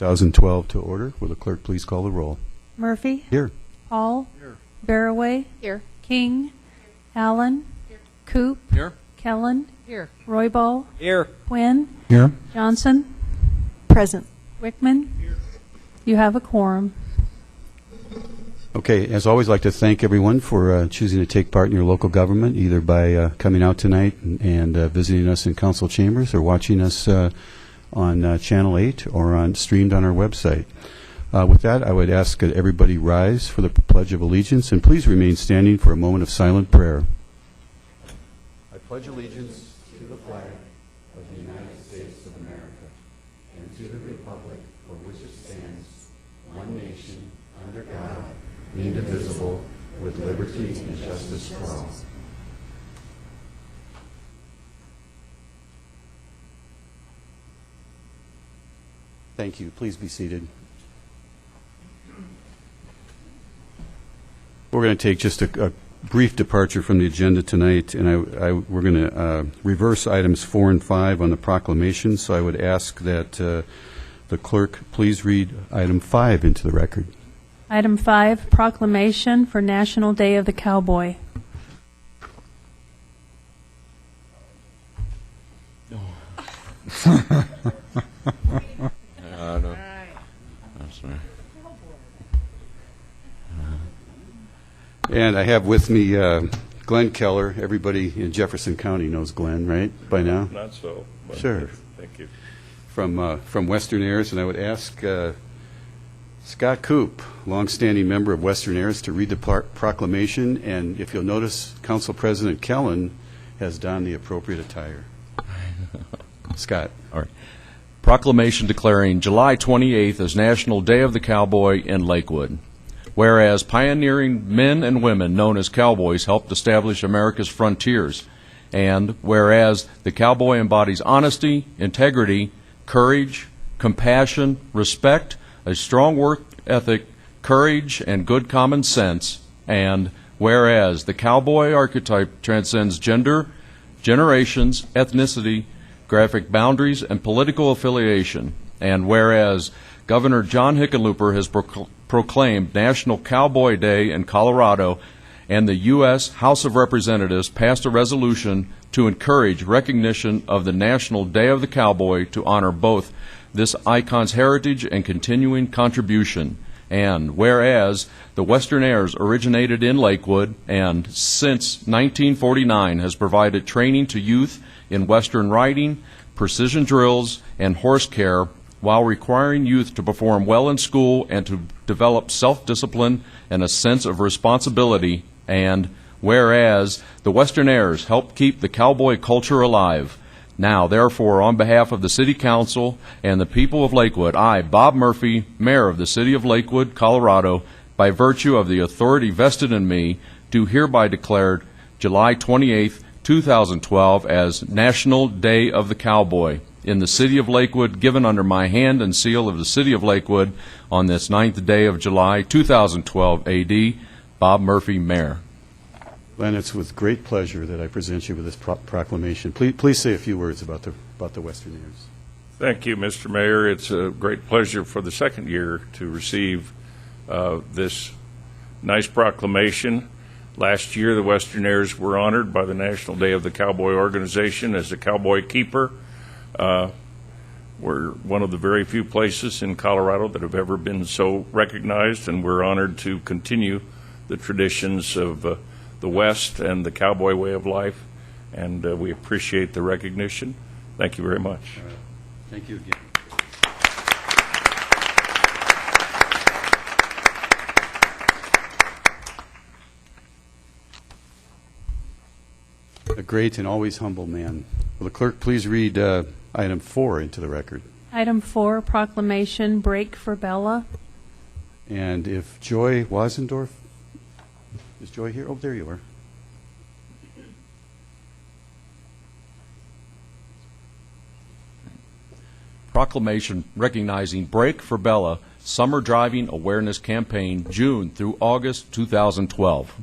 2012 to order. Will the clerk please call the roll? Murphy? Here. Hall? Here. Barraway? Here. King? Allen? Here. Coop? Here. Kellen? Here. Royball? Here. Quinn? Here. Johnson? Present. Wickman? Here. You have a quorum. Okay, as always, I'd like to thank everyone for choosing to take part in your local government, either by coming out tonight and visiting us in council chambers or watching us on Channel 8 or streamed on our website. With that, I would ask that everybody rise for the Pledge of Allegiance, and please remain standing for a moment of silent prayer. I pledge allegiance to the flag of the United States of America and to the republic for which it stands, one nation, under God, indivisible, with liberty and justice for all. Thank you. Please be seated. We're going to take just a brief departure from the agenda tonight, and we're going to reverse items 4 and 5 on the proclamation. So I would ask that the clerk please read item 5 into the record. Item 5, Proclamation for National Day of the Cowboy. And I have with me Glenn Keller. Everybody in Jefferson County knows Glenn, right, by now? Not so. But Sure. Thank you. From Western Airs, and I would ask Scott Coop, longstanding member of Western Airs, to read the proclamation. And if you'll notice, Council President Kellen has donned the appropriate attire. Scott. All right. Proclamation declaring July 28th as National Day of the Cowboy in Lakewood. Whereas pioneering men and women known as cowboys helped establish America's frontiers, and whereas the cowboy embodies honesty, integrity, courage, compassion, respect, a strong work ethic, courage, and good common sense, and whereas the cowboy archetype transcends gender, generations, ethnicity, graphic boundaries, and political affiliation, and whereas Governor John Hickenlooper has proclaimed National Cowboy Day in Colorado, and the U.S. House of Representatives passed a resolution to encourage recognition of the National Day of the Cowboy to honor both this icon's heritage and continuing contribution. And whereas the Western Airs originated in Lakewood and since 1949 has provided training to youth in Western riding, precision drills, and horse care, while requiring youth to perform well in school and to develop self-discipline and a sense of responsibility. And whereas the Western Airs help keep the cowboy culture alive. Now, therefore, on behalf of the City Council and the people of Lakewood, I, Bob Murphy, Mayor of the City of Lakewood, Colorado, by virtue of the authority vested in me, do hereby declare July 28th, 2012 as National Day of the Cowboy in the City of Lakewood, given under my hand and seal of the City of Lakewood on this 9th day of July, 2012 A.D., Bob Murphy, Mayor. Glenn, it's with great pleasure that I present you with this proclamation. Please say a few words about the Western Airs. Thank you, Mr. Mayor. It's a great pleasure for the second year to receive this nice proclamation. Last year, the Western Airs were honored by the National Day of the Cowboy organization as the Cowboy Keeper. We're one of the very few places in Colorado that have ever been so recognized, and we're honored to continue the traditions of the West and the cowboy way of life, and we appreciate the recognition. Thank you very much. Thank you again. A great and always humble man. Will the clerk please read item 4 into the record? Item 4, Proclamation, Break for Bella. And if Joy Wasendorf, is Joy here? Oh, there you are. Proclamation recognizing Break for Bella Summer Driving Awareness Campaign, June through August 2012.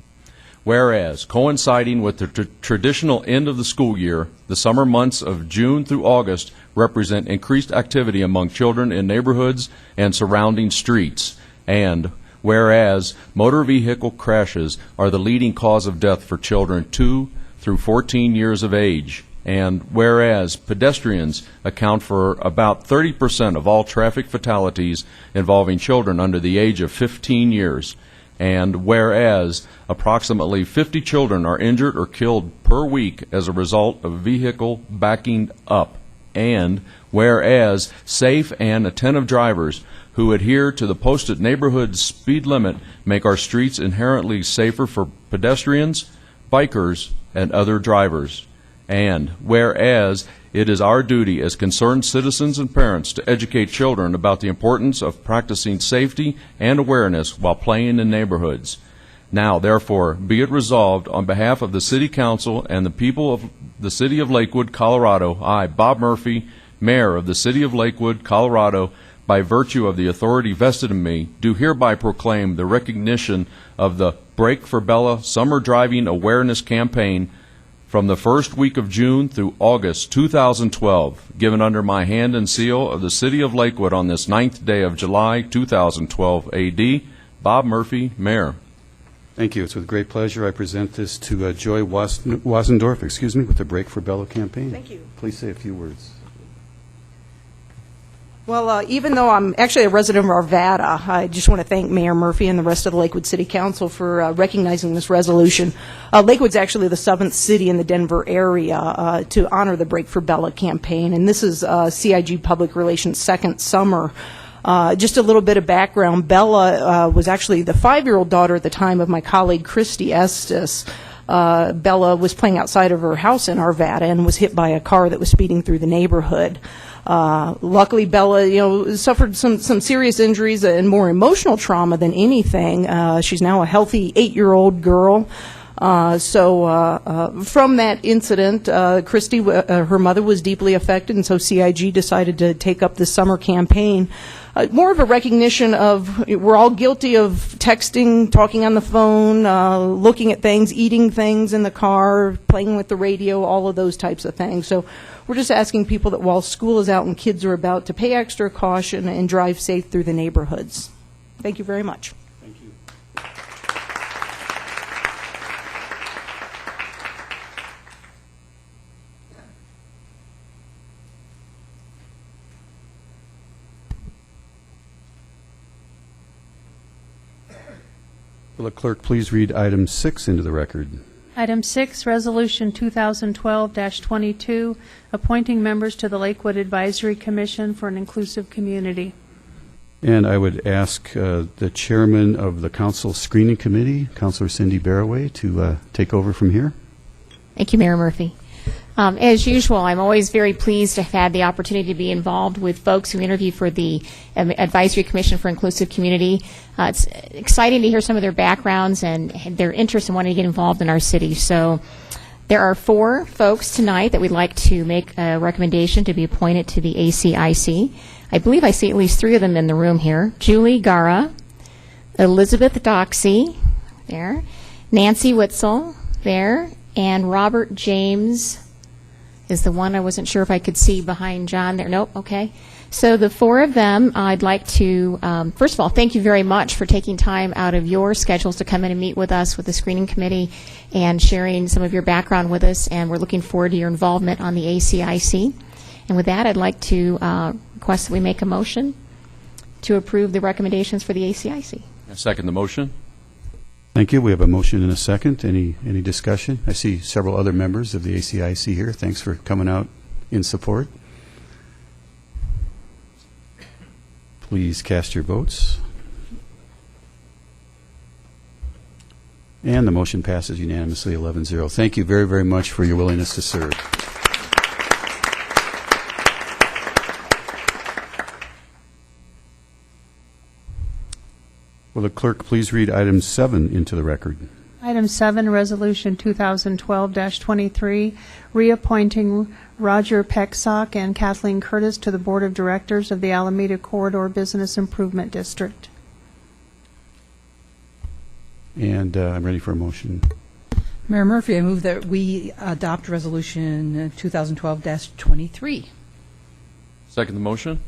whereas coinciding with the traditional end of the school year, the summer months of June through August represent increased activity among children in neighborhoods and surrounding streets, and whereas motor vehicle crashes are the leading cause of death for children 2 through 14 years of age, and whereas pedestrians account for about 30% of all traffic fatalities involving children under the age of 15 years, and whereas approximately 50 children are injured or killed per week as a result of a vehicle backing up, and whereas safe and attentive drivers who adhere to the posted neighborhood speed limit make our streets inherently safer for pedestrians, bikers, and other drivers. And whereas it is our duty as concerned citizens and parents to educate children about the importance of practicing safety and awareness while playing in neighborhoods. Now, therefore, be it resolved on behalf of the City Council and the people of the City of Lakewood, Colorado, I, Bob Murphy, Mayor of the City of Lakewood, Colorado, by virtue of the authority vested in me, do hereby proclaim the recognition of the Brake for Bella Summer Driving Awareness Campaign from the first week of June through August 2012, given under my hand and seal of the City of Lakewood on this 9th day of July 2012 AD. Bob Murphy, Mayor. Thank you. It's with great pleasure I present this to Joy Wasendorf, with the Brake for Bella campaign. Thank you. Please say a few words. Well, even though I'm actually a resident of Arvada, I just want to thank Mayor Murphy and the rest of the Lakewood City Council for recognizing this resolution. Lakewood's actually the 7th city in the Denver area to honor the Brake for Bella campaign, and this is CIG Public Relations' second summer. Just a little bit of background, Bella was actually the 5-year-old daughter at the time of my colleague Christy Estes. Bella was playing outside of her house in Arvada and was hit by a car that was speeding through the neighborhood. Luckily, Bella, suffered some serious injuries and more emotional trauma than anything. She's now a healthy 8-year-old girl. So from that incident, Christy, her mother, was deeply affected, and so CIG decided to take up this summer campaign. More of a recognition of we're all guilty of texting, talking on the phone, looking at things, eating things in the car, playing with the radio, all of those types of things. So we're just asking people that while school is out and kids are about to pay extra caution and drive safe through the neighborhoods. Thank you very much. Thank you. Will the clerk please read item 6 into the record? Item 6, Resolution 2012-22, appointing members to the Lakewood Advisory Commission for an Inclusive Community. And I would ask the chairman of the council screening committee, Councilor Cindy Barraway, to take over from here. Thank you, Mayor Murphy. As usual, I'm always very pleased to have had the opportunity to be involved with folks who interview for the Advisory Commission for Inclusive Community. It's exciting to hear some of their backgrounds and their interest in wanting to get involved in our city. So there are 4 folks tonight that we'd like to make a recommendation to be appointed to the ACIC. I believe I see at least 3 of them in the room here. Julie Gara, Elizabeth Doxey, there, Nancy Witzel, there, and Robert James is the one I wasn't sure if I could see behind John there. Nope, okay. So the 4 of them, I'd like to, first of all, thank you very much for taking time out of your schedules to come in and meet with us with the screening committee and sharing some of your background with us, and we're looking forward to your involvement on the ACIC. And with that, I'd like to request that we make a motion to approve the recommendations for the ACIC. I second the motion. Thank you. We have a motion and a second. Any discussion? I see several other members of the ACIC here. Thanks for coming out in support. Please cast your votes. And the motion passes unanimously 11-0. Thank you very, very much for your willingness to serve. Will the clerk please read item 7 into the record? Item 7, Resolution 2012-23, reappointing Roger Pecksock and Kathleen Curtis to the Board of Directors of the Alameda Corridor Business Improvement District. And I'm ready for a motion. Mayor Murphy, I move that we adopt Resolution 2012-23. Second the motion?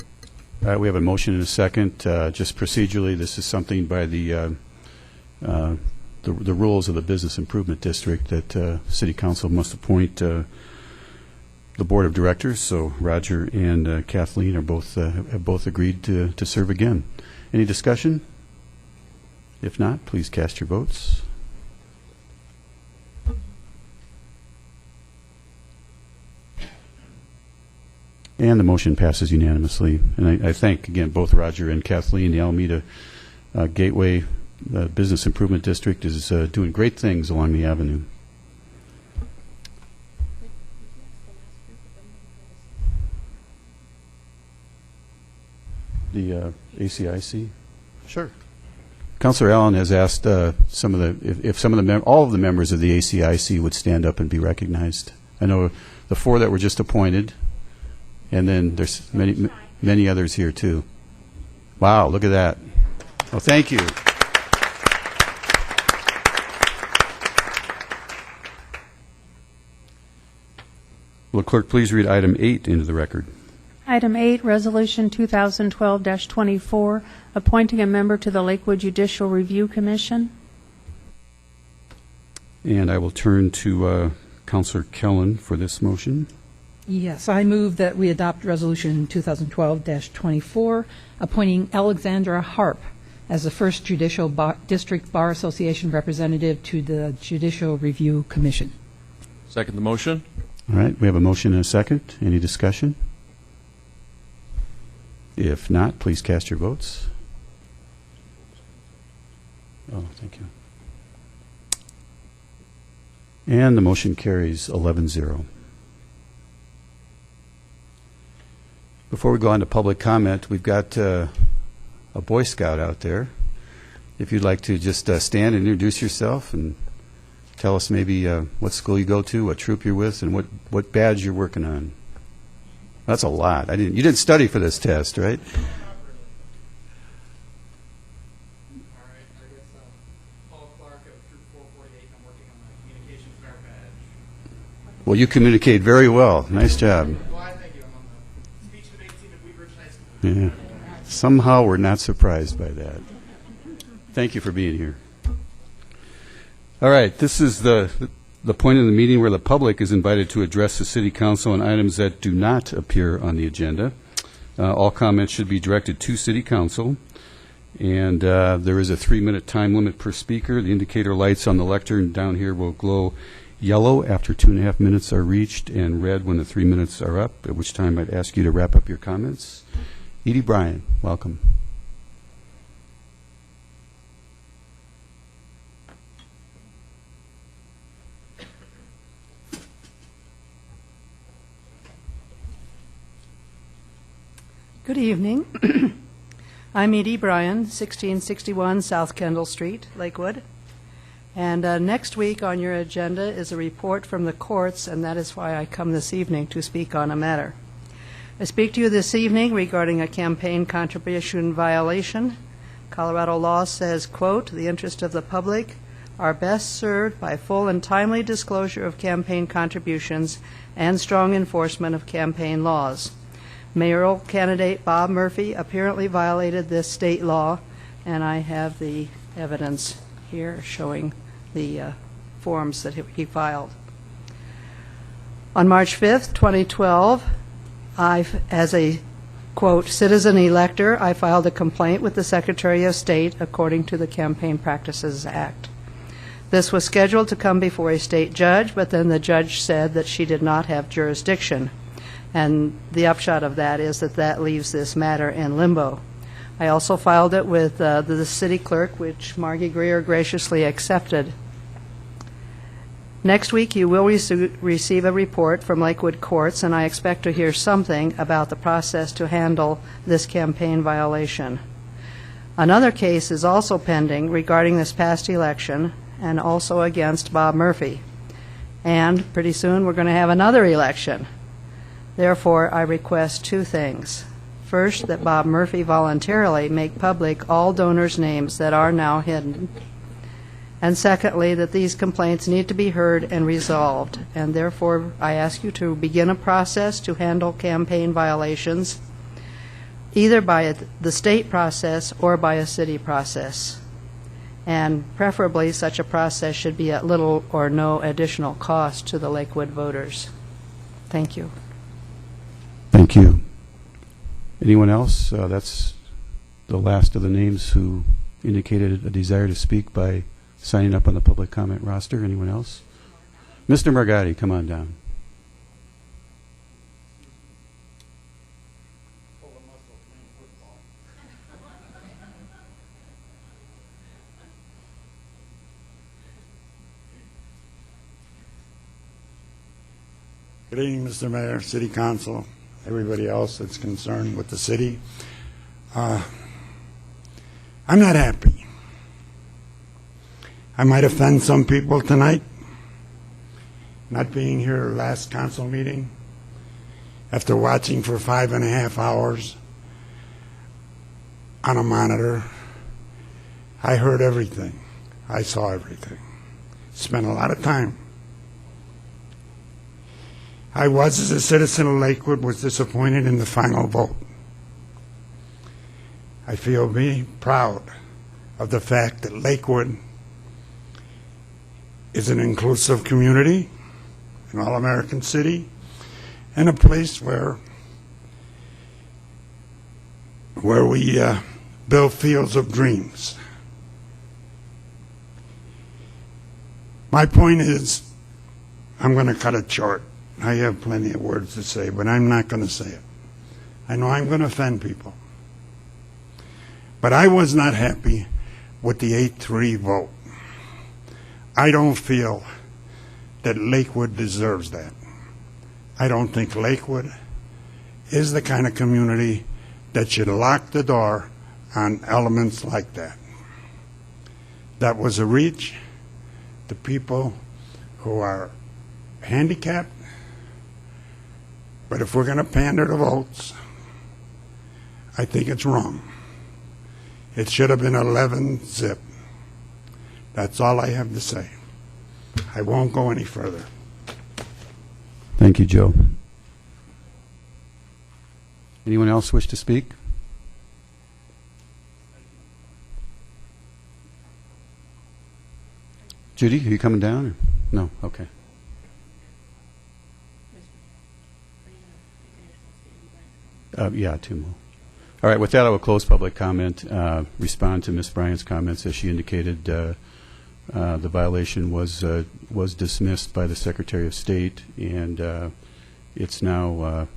All right, we have a motion and a second. Just procedurally, this is something by the rules of the Business Improvement District that City Council must appoint the Board of Directors. So Roger and Kathleen are have both agreed to serve again. Any discussion? If not, please cast your votes. And the motion passes unanimously. And I thank, again, both Roger and Kathleen. The Alameda Gateway Business Improvement District is doing great things along the avenue. The ACIC? Sure. Councilor Allen has asked some of the all of the members of the ACIC would stand up and be recognized. I know the 4 that were just appointed, and then there's many others here too. Wow, look at that. Well, thank you. Will the clerk please read item 8 into the record? Item 8, Resolution 2012-24, appointing a member to the Lakewood Judicial Review Commission. And I will turn to Councilor Kellen for this motion. Yes, I move that we adopt Resolution 2012-24, appointing Alexandra Harp as the first District Bar Association representative to the Judicial Review Commission. Second the motion? All right, we have a motion and a second. Any discussion? If not, please cast your votes. Oh, thank you. And the motion carries 11-0. Before we go on to public comment, we've got a Boy Scout out there. If you'd like to just stand and introduce yourself and tell us maybe what school you go to, what troop you're with, and what badge you're working on. That's a lot. You didn't study for this test, right? All right, I guess Paul Clark of Troop 448, and I'm working on my communications merit badge. Well, you communicate very well. Nice job. Well, I thank you. I'm on the speech debate team at Wheat Ridge High School. Yeah. Somehow we're not surprised by that. Thank you for being here. All right, this is the point of the meeting where the public is invited to address the City Council on items that do not appear on the agenda. All comments should be directed to City Council, and there is a 3-minute time limit per speaker. The indicator lights on the lectern down here will glow yellow after 2.5 minutes are reached and red when the 3 minutes are up, at which time I'd ask you to wrap up your comments. Edie Bryan, welcome. Good evening. I'm Edie Bryan, 1661 South Kendall Street, Lakewood. And next week on your agenda is a report from the courts, and that is why I come this evening to speak on a matter. I speak to you this evening regarding a campaign contribution violation. Colorado law says, quote, "The interest of the public are best served by full and timely disclosure of campaign contributions and strong enforcement of campaign laws." Mayoral candidate Bob Murphy apparently violated this state law, and I have the evidence here showing the forms that he filed. On March 5th, 2012, as a, quote, "citizen elector, I filed a complaint with the Secretary of State according to the Campaign Practices Act. This was scheduled to come before a state judge, but then the judge said that she did not have jurisdiction. And the upshot of that is that leaves this matter in limbo. I also filed it with the city clerk, which Margie Greer graciously accepted. Next week, you will receive a report from Lakewood courts, and I expect to hear something about the process to handle this campaign violation. Another case is also pending regarding this past election and also against Bob Murphy. And pretty soon, we're going to have another election. Therefore, I request 2 things. First, that Bob Murphy voluntarily make public all donors' names that are now hidden. And secondly, that these complaints need to be heard and resolved. And therefore, I ask you to begin a process to handle campaign violations, either by the state process or by a city process. And preferably, such a process should be at little or no additional cost to the Lakewood voters. Thank you. Thank you. Anyone else? That's the last of the names who indicated a desire to speak by signing up on the public comment roster. Anyone else? Mr. Margatti, come on down. Good evening, Mr. Mayor, City Council, everybody else that's concerned with the city. I'm not happy. I might offend some people tonight, not being here last council meeting. After watching for 5.5 hours on a monitor, I heard everything. I saw everything. Spent a lot of time. I was, as a citizen of Lakewood, was disappointed in the final vote. I feel very proud of the fact that Lakewood is an inclusive community, an all-American city, and a place where we build fields of dreams. My point is, I'm going to cut it short. I have plenty of words to say, but I'm not going to say it. I know I'm going to offend people. But I was not happy with the 8-3 vote. I don't feel that Lakewood deserves that. I don't think Lakewood is the kind of community that should lock the door on elements like that. That was a reach to people who are handicapped. But if we're going to pander to votes, I think it's wrong. It should have been 11-zip. That's all I have to say. I won't go any further. Thank you, Joe. Anyone else wish to speak? Judy, are you coming down? Or? No? Okay. Yeah, two more. All right, with that, I will close public comment, respond to Ms. Bryant's comments. As she indicated, the violation was dismissed by the Secretary of State, and it's now,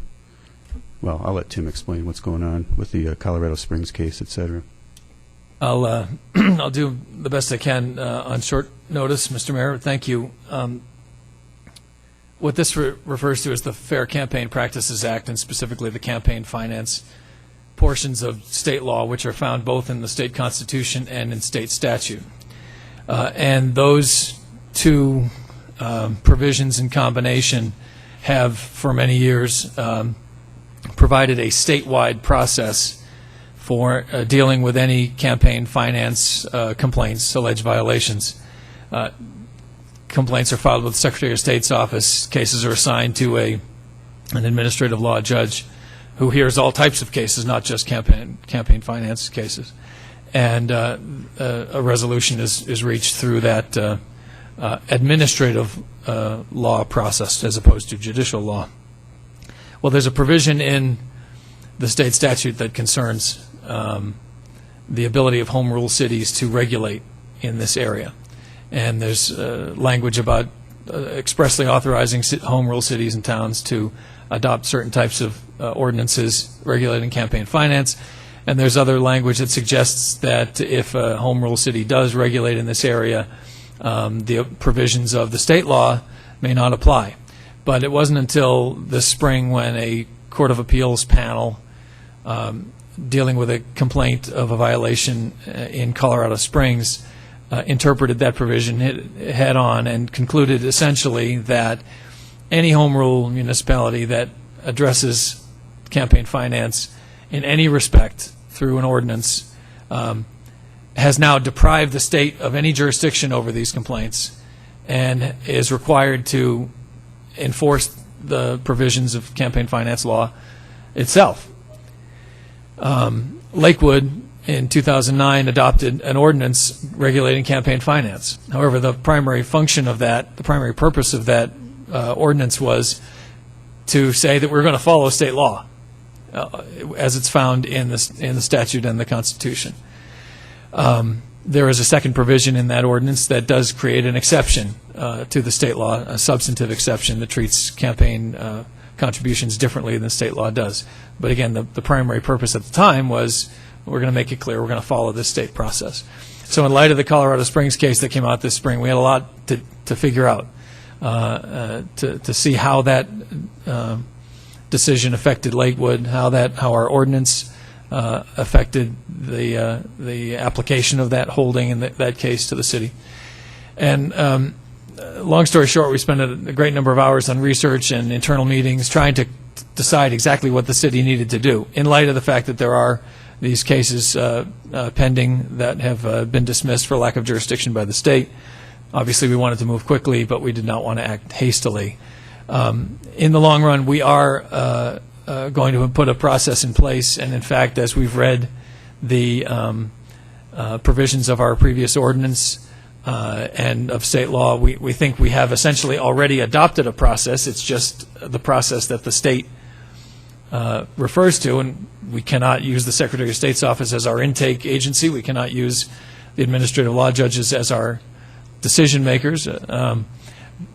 well, I'll let Tim explain what's going on with the Colorado Springs case, et cetera. I'll do the best I can on short notice, Mr. Mayor. Thank you. What this refers to is the Fair Campaign Practices Act, and specifically the campaign finance portions of state law, which are found both in the state constitution and in state statute. And those two provisions in combination have, for many years, provided a statewide process for dealing with any campaign finance complaints, alleged violations. Complaints are filed with the Secretary of State's office. Cases are assigned to an administrative law judge who hears all types of cases, not just campaign finance cases. And a resolution is reached through that administrative law process as opposed to judicial law. Well, there's a provision in the state statute that concerns the ability of home rule cities to regulate in this area. And there's language about expressly authorizing home rule cities and towns to adopt certain types of ordinances regulating campaign finance. And there's other language that suggests that if a home rule city does regulate in this area, the provisions of the state law may not apply. But it wasn't until this spring when a Court of Appeals panel dealing with a complaint of a violation in Colorado Springs interpreted that provision head on and concluded essentially that any home rule municipality that addresses campaign finance in any respect through an ordinance has now deprived the state of any jurisdiction over these complaints and is required to enforce the provisions of campaign finance law itself. Lakewood in 2009 adopted an ordinance regulating campaign finance. However, the primary function of that, the primary purpose of that ordinance was to say that we're going to follow state law as it's found in the statute and the Constitution. There is a second provision in that ordinance that does create an exception to the state law, a substantive exception that treats campaign contributions differently than state law does. But again, the primary purpose at the time was we're going to make it clear we're going to follow this state process. So in light of the Colorado Springs case that came out this spring, we had a lot to figure out to see how that decision affected Lakewood, how our ordinance affected the application of that holding in that case to the city. And long story short, we spent a great number of hours on research and internal meetings trying to decide exactly what the city needed to do in light of the fact that there are these cases pending that have been dismissed for lack of jurisdiction by the state. Obviously, we wanted to move quickly, but we did not want to act hastily. In the long run, we are going to put a process in place, and in fact, as we've read the provisions of our previous ordinance and of state law, we think we have essentially already adopted a process. It's just the process that the state refers to, and we cannot use the Secretary of State's office as our intake agency. We cannot use the administrative law judges as our decision makers.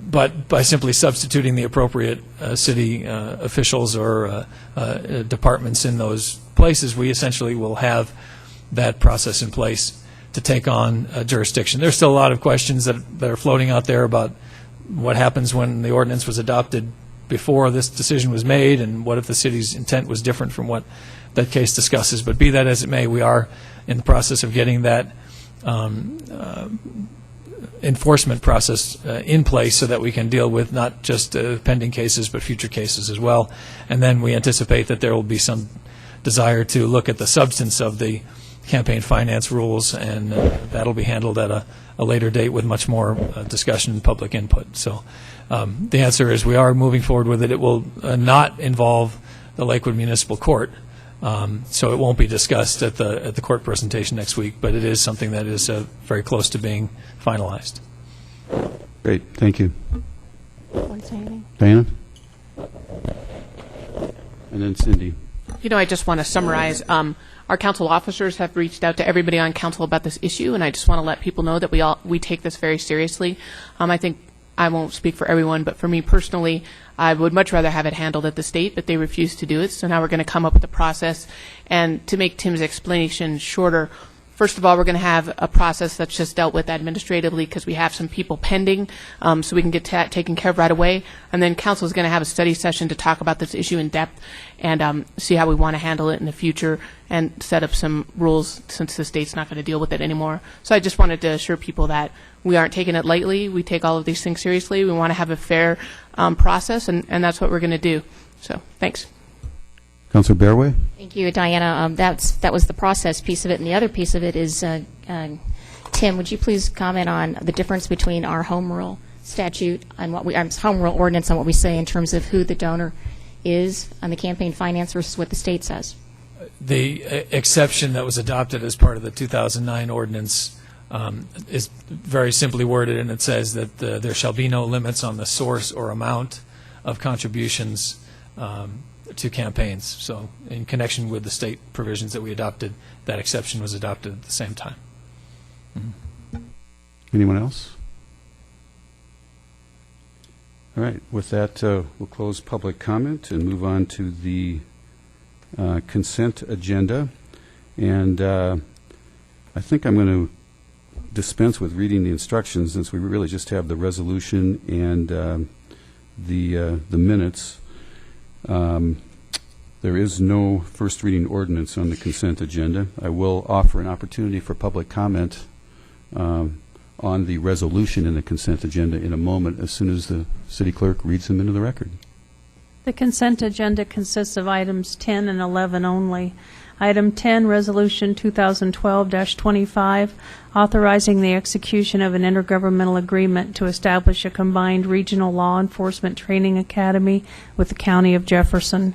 But by simply substituting the appropriate city officials or departments in those places, we essentially will have that process in place to take on jurisdiction. There's still a lot of questions that are floating out there about what happens when the ordinance was adopted before this decision was made, and what if the city's intent was different from what that case discusses. But be that as it may, we are in the process of getting that enforcement process in place so that we can deal with not just pending cases but future cases as well. And then we anticipate that there will be some desire to look at the substance of the campaign finance rules, and that'll be handled at a later date with much more discussion and public input. So the answer is we are moving forward with it. It will not involve the Lakewood Municipal Court, so it won't be discussed at the court presentation next week, but it is something that is very close to being finalized. Great, thank you. Want to say anything? Diana? And then Cindy. I just want to summarize. Our council officers have reached out to everybody on council about this issue, and I just want to let people know that we take this very seriously. I think I won't speak for everyone, but for me personally, I would much rather have it handled at the state, but they refuse to do it. So now we're going to come up with a process. And to make Tim's explanation shorter, first of all, we're going to have a process that's just dealt with administratively because we have some people pending, so we can get taken care of right away. And then council is going to have a study session to talk about this issue in depth and see how we want to handle it in the future and set up some rules since the state's not going to deal with it anymore. So I just wanted to assure people that we aren't taking it lightly. We take all of these things seriously. We want to have a fair process, and that's what we're going to do. So thanks. Councilor Bearway? Thank you, Diana. That was the process piece of it, and the other piece of it is, Tim, would you please comment on the difference between our home rule statute and our home rule ordinance and what we say in terms of who the donor is on the campaign finance versus what the state says? The exception that was adopted as part of the 2009 ordinance is very simply worded, and it says that there shall be no limits on the source or amount of contributions to campaigns. So in connection with the state provisions that we adopted, that exception was adopted at the same time. Mm-hmm. Anyone else? All right. With that, we'll close public comment and move on to the consent agenda. And I think I'm going to dispense with reading the instructions since we really just have the resolution and the minutes. There is no first reading ordinance on the consent agenda. I will offer an opportunity for public comment on the resolution in the consent agenda in a moment as soon as the city clerk reads them into the record. The consent agenda consists of items 10 and 11 only. Item 10, Resolution 2012-25, authorizing the execution of an intergovernmental agreement to establish a combined regional law enforcement training academy with the County of Jefferson.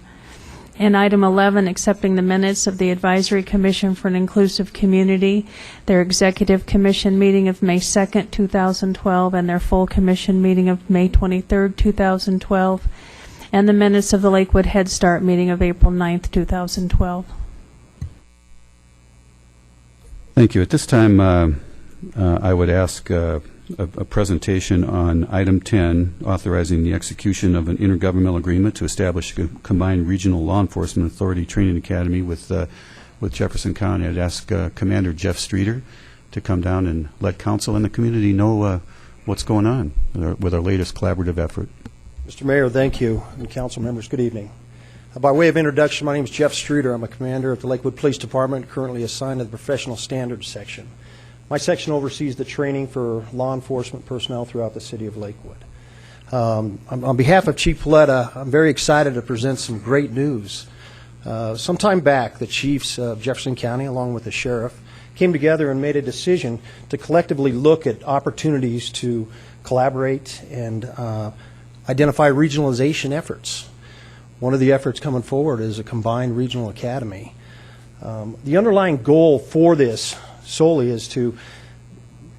And item 11, accepting the minutes of the Advisory Commission for an Inclusive Community, their Executive Commission meeting of May 2nd, 2012, and their full Commission meeting of May 23rd, 2012, and the minutes of the Lakewood Head Start meeting of April 9th, 2012. Thank you. At this time, I would ask a presentation on item 10, authorizing the execution of an intergovernmental agreement to establish a combined regional law enforcement authority training academy with Jefferson County. I'd ask Commander Jeff Streeter to come down and let council and the community know what's going on with our latest collaborative effort. Mr. Mayor, thank you, and council members, good evening. By way of introduction, my name is Jeff Streeter. I'm a commander at the Lakewood Police Department, currently assigned to the Professional Standards section. My section oversees the training for law enforcement personnel throughout the city of Lakewood. On behalf of Chief Paletta, I'm very excited to present some great news. Some time back, the chiefs of Jefferson County, along with the sheriff, came together and made a decision to collectively look at opportunities to collaborate and identify regionalization efforts. One of the efforts coming forward is a combined regional academy. The underlying goal for this solely is to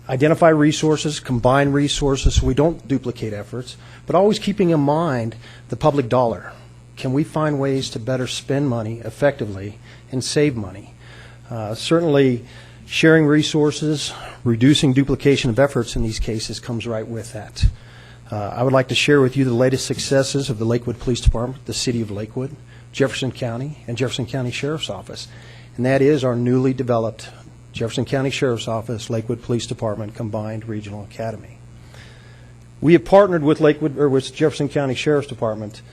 identify resources, combine resources so we don't duplicate efforts, but always keeping in mind the public dollar. Can we find ways to better spend money effectively and save money? Certainly, sharing resources, reducing duplication of efforts in these cases comes right with that. I would like to share with you the latest successes of the Lakewood Police Department, the City of Lakewood, Jefferson County, and Jefferson County Sheriff's Office, and that is our newly developed Jefferson County Sheriff's Office, Lakewood Police Department Combined Regional Academy. We have partnered with with Jefferson County Sheriff's Department.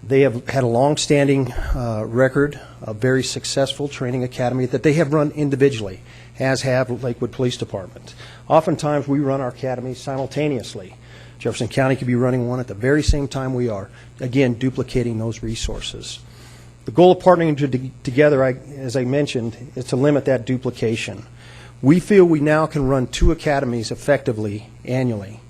They have had a long-standing record of very successful training academy that they have run individually, as have Lakewood Police Department. Oftentimes, we run our academies simultaneously. Jefferson County could be running one at the very same time we are, again, duplicating those resources. The goal of partnering together, as I mentioned, is to limit that duplication. We feel we now can run 2 academies effectively annually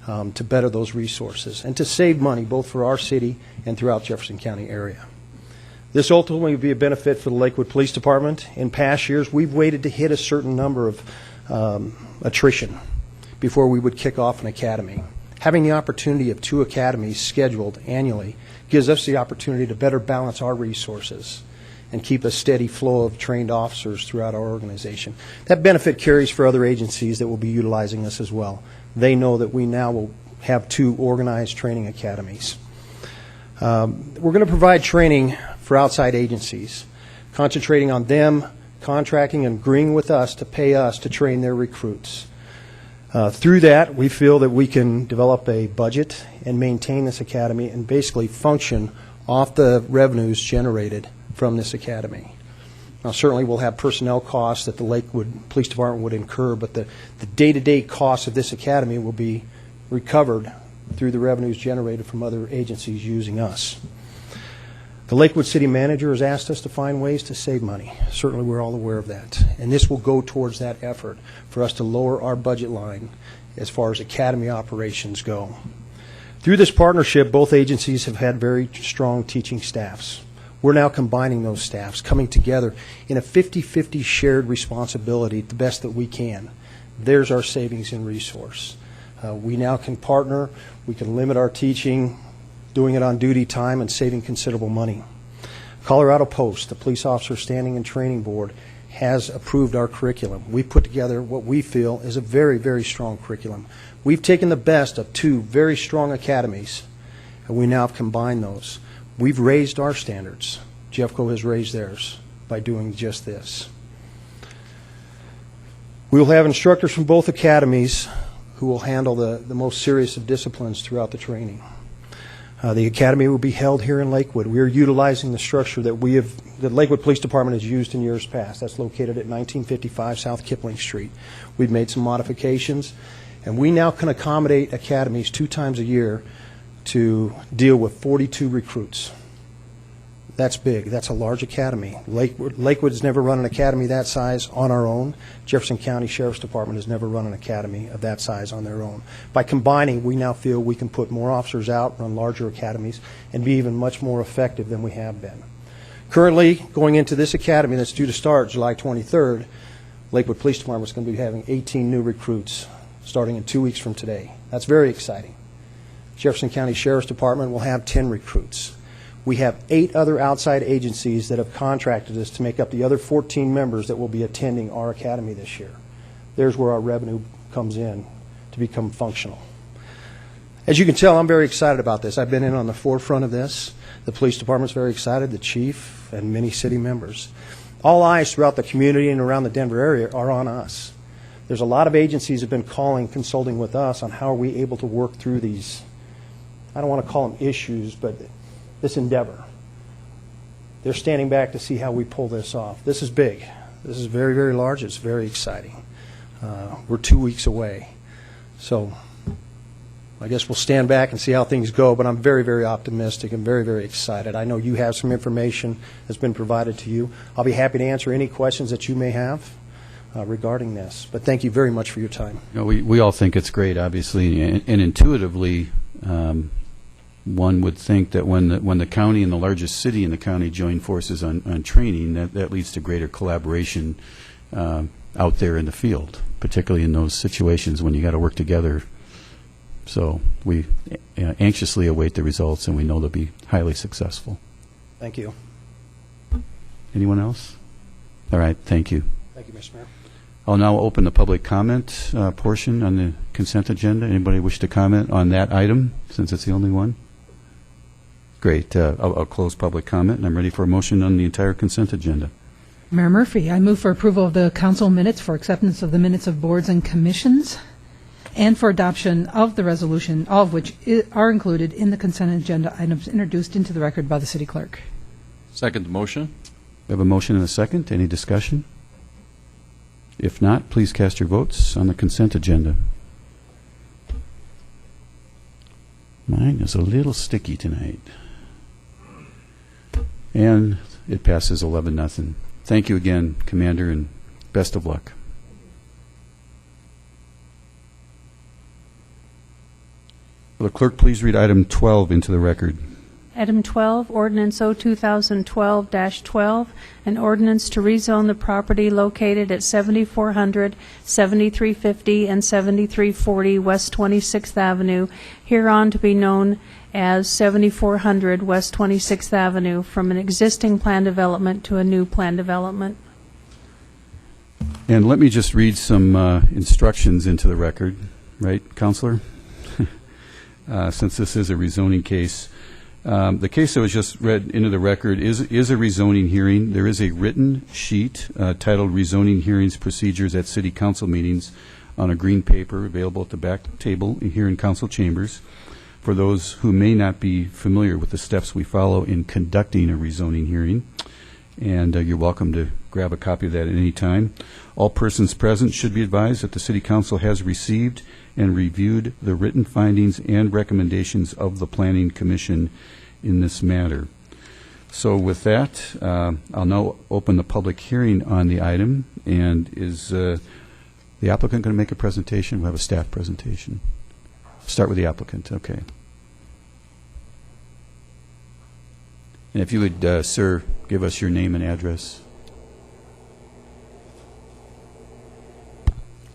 to better those resources and to save money both for our city and throughout Jefferson County area. This ultimately will be a benefit for the Lakewood Police Department. In past years, we've waited to hit a certain number of attrition before we would kick off an academy. Having the opportunity of 2 academies scheduled annually gives us the opportunity to better balance our resources and keep a steady flow of trained officers throughout our organization. That benefit carries for other agencies that will be utilizing us as well. They know that we now will have 2 organized training academies. We're going to provide training for outside agencies, concentrating on them contracting and agreeing with us to pay us to train their recruits. Through that, we feel that we can develop a budget and maintain this academy and basically function off the revenues generated from this academy. Now, certainly we'll have personnel costs that the Lakewood Police Department would incur, but the day-to-day costs of this academy will be recovered through the revenues generated from other agencies using us. The Lakewood City Manager has asked us to find ways to save money. Certainly we're all aware of that. And this will go towards that effort for us to lower our budget line as far as academy operations go. Through this partnership, both agencies have had very strong teaching staffs. We're now combining those staffs, coming together in a 50-50 shared responsibility the best that we can. There's our savings in resource. We now can partner. We can limit our teaching, doing it on duty time and saving considerable money. Colorado Post, the Police Officer Standing and Training Board, has approved our curriculum. We've put together what we feel is a very, very strong curriculum. We've taken the best of 2 very strong academies, and we now have combined those. We've raised our standards. Jeffco has raised theirs by doing just this. We will have instructors from both academies who will handle the most serious of disciplines throughout the training. The academy will be held here in Lakewood. We are utilizing the structure that the Lakewood Police Department has used in years past. That's located at 1955 South Kipling Street. We've made some modifications, and we now can accommodate academies 2 times a year to deal with 42 recruits. That's big. That's a large academy. Lakewood has never run an academy that size on our own. Jefferson County Sheriff's Department has never run an academy of that size on their own. By combining, we now feel we can put more officers out, run larger academies, and be even much more effective than we have been. Currently, going into this academy that's due to start July 23rd, Lakewood Police Department is going to be having 18 new recruits starting in 2 weeks from today. That's very exciting. Jefferson County Sheriff's Department will have 10 recruits. We have 8 other outside agencies that have contracted us to make up the other 14 members that will be attending our academy this year. There's where our revenue comes in to become functional. As you can tell, I'm very excited about this. I've been in on the forefront of this. The police department's very excited, the chief, and many city members. All eyes throughout the community and around the Denver area are on us. There's a lot of agencies have been calling, consulting with us on how are we able to work through these, I don't want to call them issues, but this endeavor. They're standing back to see how we pull this off. This is big. This is very, very large. It's very exciting. We're 2 weeks away. So I guess we'll stand back and see how things go, but I'm very, very optimistic and very, very excited. I know you have some information that's been provided to you. I'll be happy to answer any questions that you may have regarding this. But thank you very much for your time. You know, we all think it's great, obviously, and intuitively, one would think that when the county and the largest city in the county join forces on training, that leads to greater collaboration out there in the field, particularly in those situations when you got to work together. So we anxiously await the results, and we know they'll be highly successful. Thank you. Anyone else? All right, thank you. Thank you, Mr. Mayor. I'll now open the public comment portion on the consent agenda. Anybody wish to comment on that item, since it's the only one? Great. I'll close public comment, and I'm ready for a motion on the entire consent agenda. Mayor Murphy, I move for approval of the council minutes for acceptance of the minutes of boards and commissions and for adoption of the resolution, all of which are included in the consent agenda items introduced into the record by the city clerk. Second the motion. We have a motion and a second. Any discussion? If not, please cast your votes on the consent agenda. Mine is a little sticky tonight. And it passes 11-0. Thank you again, Commander, and best of luck. Will the clerk please read item 12 into the record? Item 12, Ordinance O 2012-12, an ordinance to rezone the property located at 7400, 7350, and 7340 West 26th Avenue, hereon to be known as 7400 West 26th Avenue, from an existing plan development to a new plan development. And let me just read some instructions into the record, right, Counselor? Since this is a rezoning case. The case that was just read into the record is a rezoning hearing. There is a written sheet titled Rezoning Hearings Procedures at City Council Meetings on a green paper available at the back table here in council chambers for those who may not be familiar with the steps we follow in conducting a rezoning hearing. And you're welcome to grab a copy of that at any time. All persons present should be advised that the City Council has received and reviewed the written findings and recommendations of the Planning Commission in this matter. So with that, I'll now open the public hearing on the item. And is the applicant going to make a presentation? We'll have a staff presentation. Start with the applicant. Okay. And if you would, sir, give us your name and address.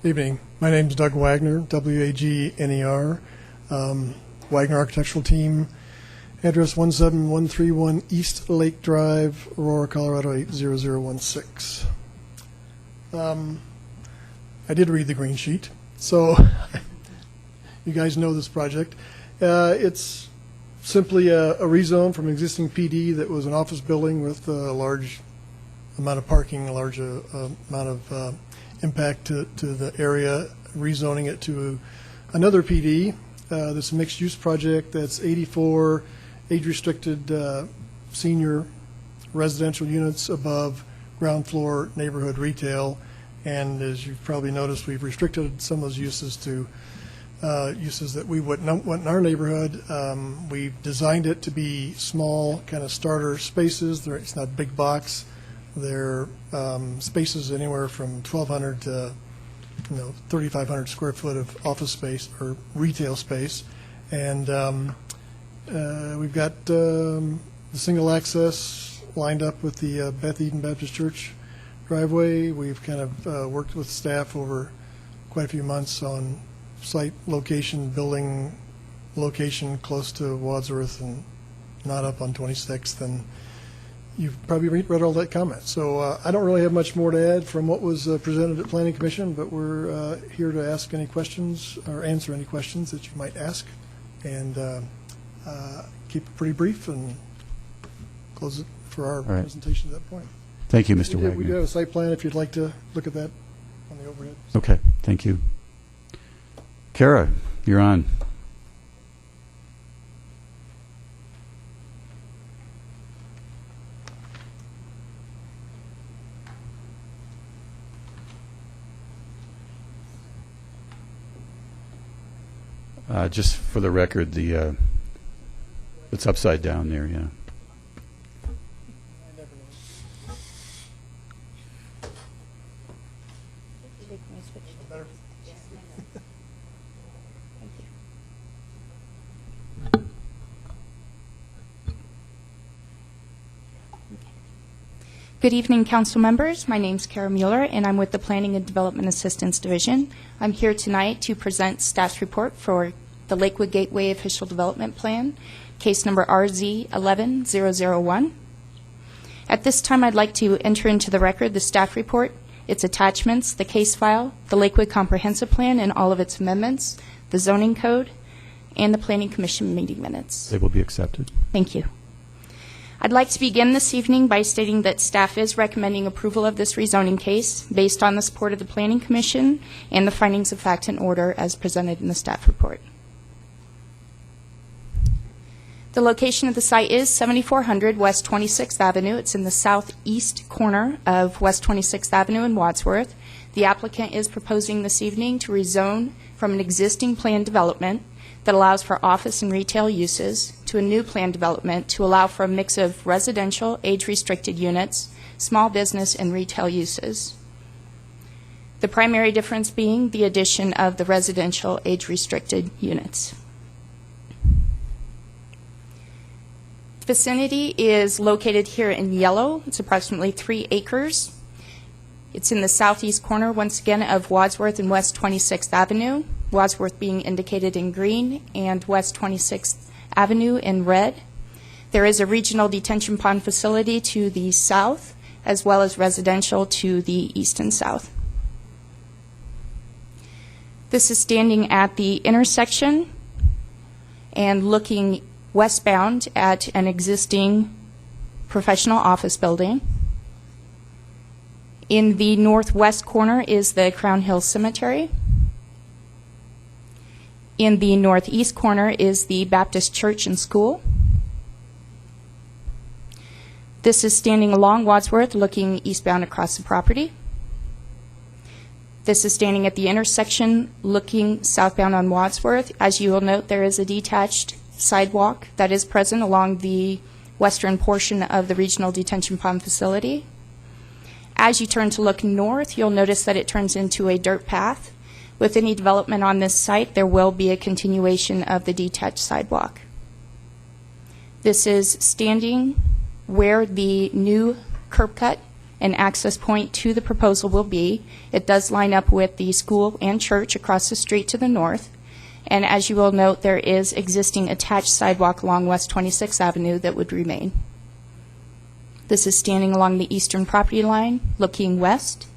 Evening. My name is Doug Wagner, W-A-G-N-E-R. Wagner Architectural Team, address 17131 East Lake Drive, Aurora, Colorado 80016. I did read the green sheet, so you guys know this project. It's simply a rezone from an existing PD that was an office building with a large amount of parking, a large amount of impact to the area, rezoning it to another PD. This mixed-use project that's 84 age-restricted senior residential units above ground floor neighborhood retail. And as you've probably noticed, we've restricted some of those uses to uses that we would want in our neighborhood. We've designed it to be small, kind of starter spaces. It's not big box. They're spaces anywhere from 1,200 to 3,500 square foot of office space or retail space, and we've got the single access lined up with the Beth Eden Baptist Church driveway. We've kind of worked with staff over quite a few months on site location, building location close to Wadsworth and not up on 26th, and you've probably read all that comment. So I don't really have much more to add from what was presented at Planning Commission, but we're here to ask any questions or answer any questions that you might ask, and keep it pretty brief and close it for our presentation at that point. Thank you, Mr. We Wagner. do have a site plan if you'd like to look at that on the overhead. Okay, thank you. Kara, you're on. Just for the record, the it's upside down there, yeah. Good evening, council members. My name's Kara Mueller, and I'm with the Planning and Development Assistance Division. I'm here tonight to present staff's report for the Lakewood Gateway Official Development Plan, case number RZ11-001. At this time, I'd like to enter into the record the staff report, its attachments, the case file, the Lakewood Comprehensive Plan and all of its amendments, the zoning code, and the Planning Commission meeting minutes. They will be accepted. Thank you. I'd like to begin this evening by stating that staff is recommending approval of this rezoning case based on the support of the Planning Commission and the findings of fact and order as presented in the staff report. The location of the site is 7400 West 26th Avenue. It's in the southeast corner of West 26th Avenue in Wadsworth. The applicant is proposing this evening to rezone from an existing planned development that allows for office and retail uses to a new planned development to allow for a mix of residential, age-restricted units, small business, and retail uses. The primary difference being the addition of the residential age-restricted units. The vicinity is located here in yellow. It's approximately 3 acres. It's in the southeast corner, once again, of Wadsworth and West 26th Avenue, Wadsworth being indicated in green and West 26th Avenue in red. There is a regional detention pond facility to the south, as well as residential to the east and south. This is standing at the intersection and looking westbound at an existing professional office building. In the northwest corner is the Crown Hill Cemetery. In the northeast corner is the Baptist Church and School. This is standing along Wadsworth, looking eastbound across the property. This is standing at the intersection, looking southbound on Wadsworth. As you will note, there is a detached sidewalk that is present along the western portion of the Regional Detention Pond facility. As you turn to look north, you'll notice that it turns into a dirt path. With any development on this site, there will be a continuation of the detached sidewalk. This is standing where the new curb cut and access point to the proposal will be. It does line up with the school and church across the street to the north. And as you will note, there is existing attached sidewalk along West 26th Avenue that would remain. This is standing along the eastern property line, looking west.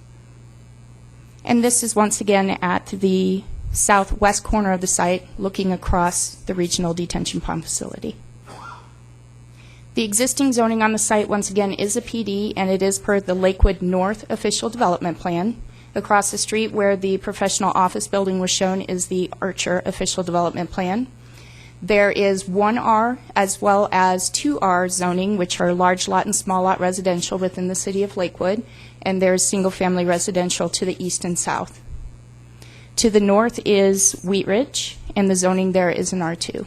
And this is once again at the southwest corner of the site, looking across the Regional Detention Pond facility. The existing zoning on the site, once again, is a PD, and it is per the Lakewood North Official Development Plan. Across the street where the professional office building was shown is the Archer Official Development Plan. There is 1R as well as 2R zoning, which are large lot and small lot residential within the city of Lakewood, and there's single family residential to the east and south. To the north is Wheat Ridge, and the zoning there is an R2.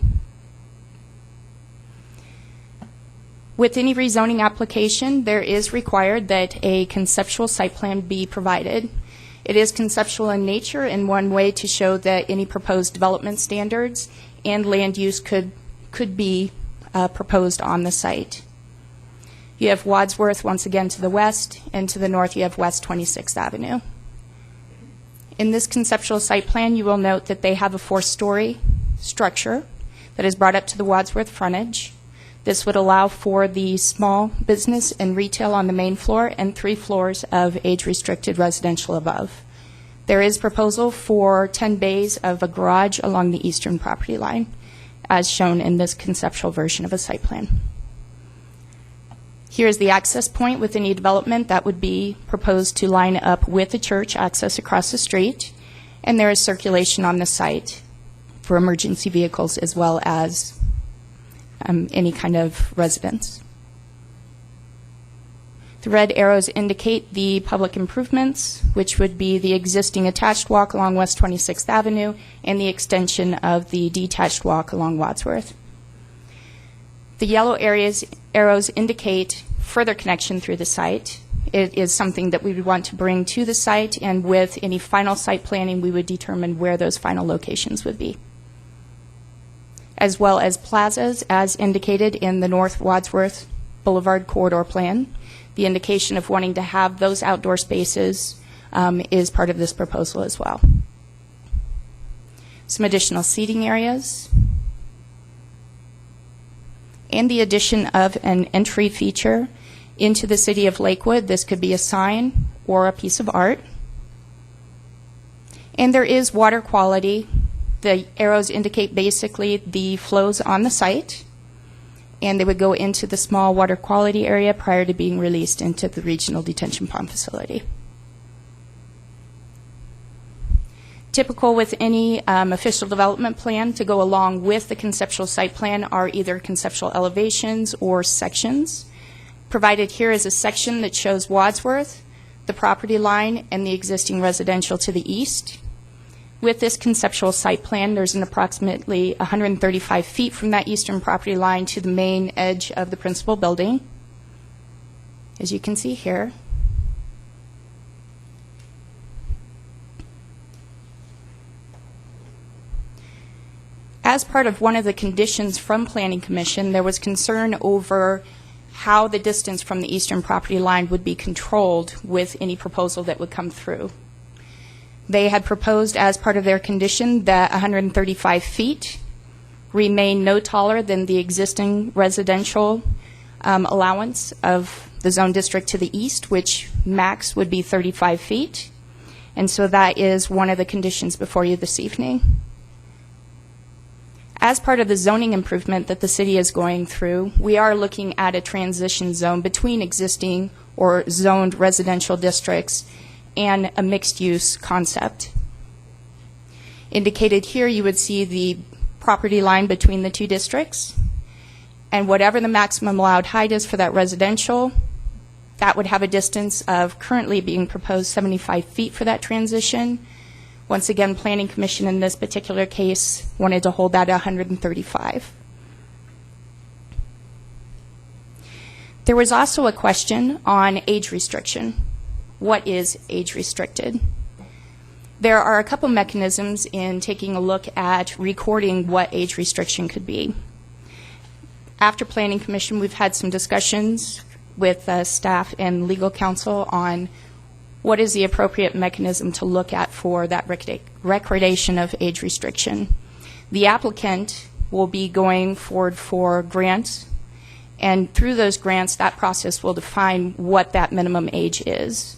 With any rezoning application, there is required that a conceptual site plan be provided. It is conceptual in nature in one way to show that any proposed development standards and land use could be proposed on the site. You have Wadsworth once again to the west, and to the north you have West 26th Avenue. In this conceptual site plan, you will note that they have a 4-story structure that is brought up to the Wadsworth frontage. This would allow for the small business and retail on the main floor and 3 floors of age-restricted residential above. There is proposal for 10 bays of a garage along the eastern property line, as shown in this conceptual version of a site plan. Here is the access point with any development that would be proposed to line up with the church access across the street, and there is circulation on the site for emergency vehicles as well as any kind of residence. The red arrows indicate the public improvements, which would be the existing attached walk along West 26th Avenue and the extension of the detached walk along Wadsworth. The yellow arrows indicate further connection through the site. It is something that we would want to bring to the site, and with any final site planning, we would determine where those final locations would be. As well as plazas, as indicated in the North Wadsworth Boulevard corridor plan. The indication of wanting to have those outdoor spaces is part of this proposal as well. Some additional seating areas, and the addition of an entry feature into the city of Lakewood. This could be a sign or a piece of art. And there is water quality. The arrows indicate basically the flows on the site, and they would go into the small water quality area prior to being released into the regional detention pond facility. Typical with any official development plan to go along with the conceptual site plan are either conceptual elevations or sections. Provided here is a section that shows Wadsworth, the property line, and the existing residential to the east. With this conceptual site plan, there's an approximately 135 feet from that eastern property line to the main edge of the principal building, as you can see here. As part of one of the conditions from Planning Commission, there was concern over how the distance from the eastern property line would be controlled with any proposal that would come through. They had proposed as part of their condition that 135 feet remain no taller than the existing residential allowance of the zone district to the east, which max would be 35 feet. And so that is one of the conditions before you this evening. As part of the zoning improvement that the city is going through, we are looking at a transition zone between existing or zoned residential districts and a mixed-use concept. Indicated here, you would see the property line between the two districts, and whatever the maximum allowed height is for that residential, that would have a distance of currently being proposed 75 feet for that transition. Once again, Planning Commission in this particular case wanted to hold that at 135. There was also a question on age restriction. What is age restricted? There are a couple mechanisms in taking a look at recording what age restriction could be. After Planning Commission, we've had some discussions with staff and legal counsel on what is the appropriate mechanism to look at for that recordation of age restriction. The applicant will be going forward for grants, and through those grants, that process will define what that minimum age is.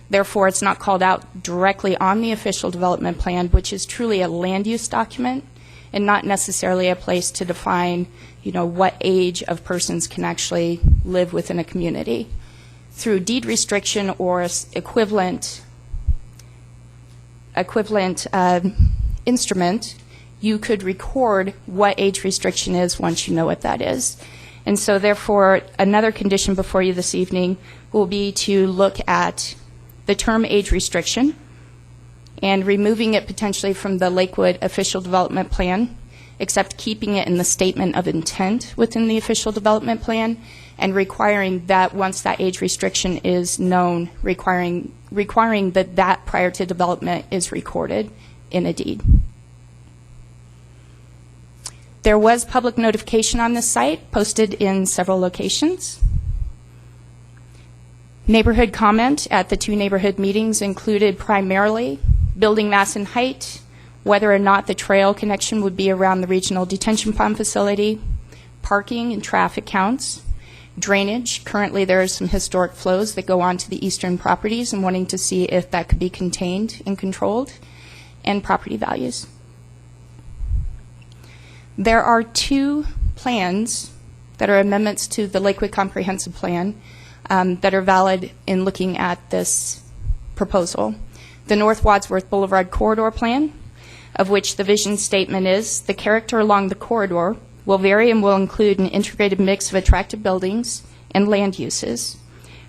Therefore, it's not called out directly on the official development plan, which is truly a land use document and not necessarily a place to define, what age of persons can actually live within a community. Through deed restriction or equivalent instrument, you could record what age restriction is once you know what that is. And so therefore, another condition before you this evening will be to look at the term age restriction and removing it potentially from the Lakewood official development plan, except keeping it in the statement of intent within the official development plan, and requiring that once that age restriction is known, requiring that prior to development is recorded in a deed. There was public notification on this site, posted in several locations. Neighborhood comment at the 2 neighborhood meetings included primarily building mass and height, whether or not the trail connection would be around the regional detention pond facility, parking and traffic counts, drainage. Currently, there are some historic flows that go onto the eastern properties and wanting to see if that could be contained and controlled, and property values. There are 2 plans that are amendments to the Lakewood Comprehensive Plan that are valid in looking at this proposal. The North Wadsworth Boulevard Corridor Plan, of which the vision statement is, the character along the corridor will vary and will include an integrated mix of attractive buildings and land uses.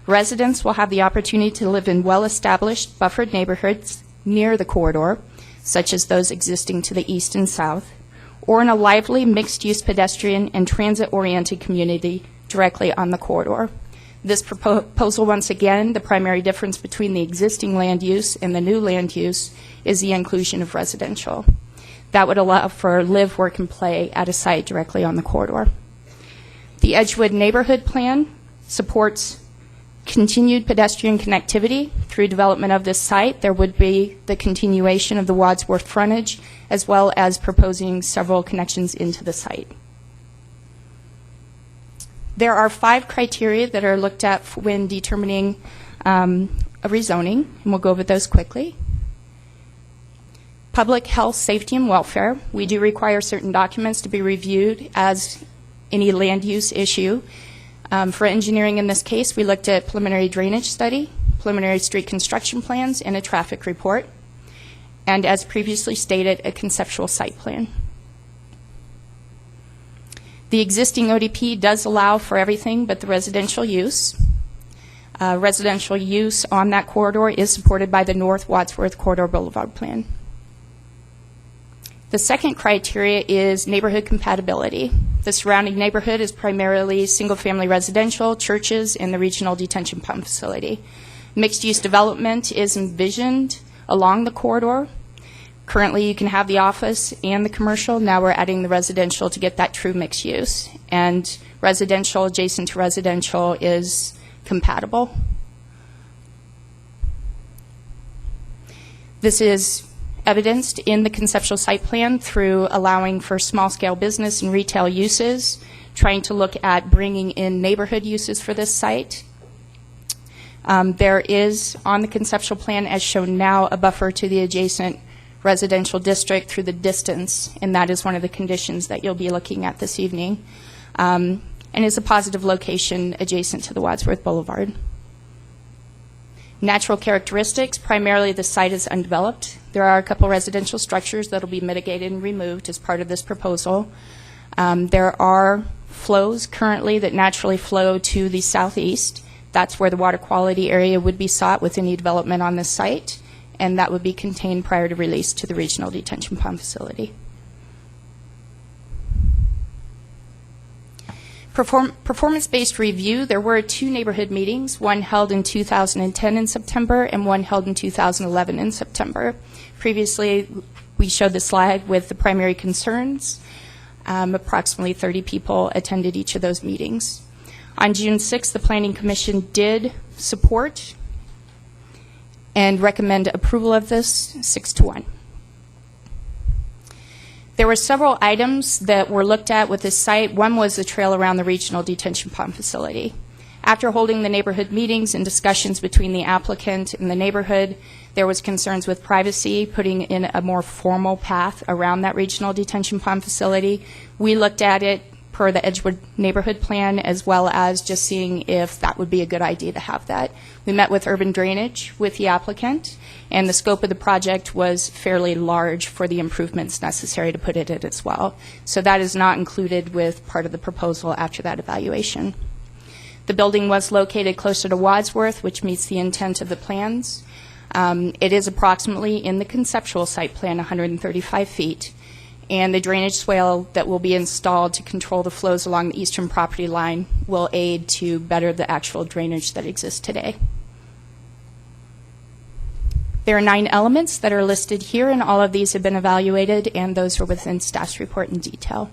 Residents will have the opportunity to live in well-established buffered neighborhoods near the corridor, such as those existing to the east and south, or in a lively mixed-use pedestrian and transit-oriented community directly on the corridor. This proposal, once again, the primary difference between the existing land use and the new land use is the inclusion of residential. That would allow for live, work, and play at a site directly on the corridor. The Edgewood Neighborhood Plan supports continued pedestrian connectivity through development of this site. There would be the continuation of the Wadsworth frontage, as well as proposing several connections into the site. There are 5 criteria that are looked at when determining a rezoning, and we'll go over those quickly. Public health, safety, and welfare. We do require certain documents to be reviewed as any land use issue. For engineering in this case, we looked at preliminary drainage study, preliminary street construction plans, and a traffic report. And as previously stated, a conceptual site plan. The existing ODP does allow for everything but the residential use. Residential use on that corridor is supported by the North Wadsworth Corridor Boulevard Plan. The second criteria is neighborhood compatibility. The surrounding neighborhood is primarily single-family residential, churches, and the regional detention pond facility. Mixed-use development is envisioned along the corridor. Currently, you can have the office and the commercial. Now we're adding the residential to get that true mixed use. And residential adjacent to residential is compatible. This is evidenced in the conceptual site plan through allowing for small-scale business and retail uses, trying to look at bringing in neighborhood uses for this site. There is, on the conceptual plan, as shown now, a buffer to the adjacent residential district through the distance, and that is one of the conditions that you'll be looking at this evening, and is a positive location adjacent to the Wadsworth Boulevard. Natural characteristics, primarily the site is undeveloped. There are a couple residential structures that will be mitigated and removed as part of this proposal. There are flows currently that naturally flow to the southeast. That's where the water quality area would be sought with any development on this site, and that would be contained prior to release to the regional detention pond facility. Performance-based review, there were 2 neighborhood meetings, one held in 2010 in September and one held in 2011 in September. Previously, we showed the slide with the primary concerns. Approximately 30 people attended each of those meetings. On June 6th, the Planning Commission did support and recommend approval of this 6-1. There were several items that were looked at with this site. One was the trail around the regional detention pond facility. After holding the neighborhood meetings and discussions between the applicant and the neighborhood, there was concerns with privacy, putting in a more formal path around that regional detention pond facility. We looked at it per the Edgewood neighborhood plan, as well as just seeing if that would be a good idea to have that. We met with urban drainage with the applicant, and the scope of the project was fairly large for the improvements necessary to put it in as well. So that is not included with part of the proposal after that evaluation. The building was located closer to Wadsworth, which meets the intent of the plans. It is approximately, in the conceptual site plan, 135 feet, and the drainage swale that will be installed to control the flows along the eastern property line will aid to better the actual drainage that exists today. There are 9 elements that are listed here, and all of these have been evaluated, and those are within staff's report in detail.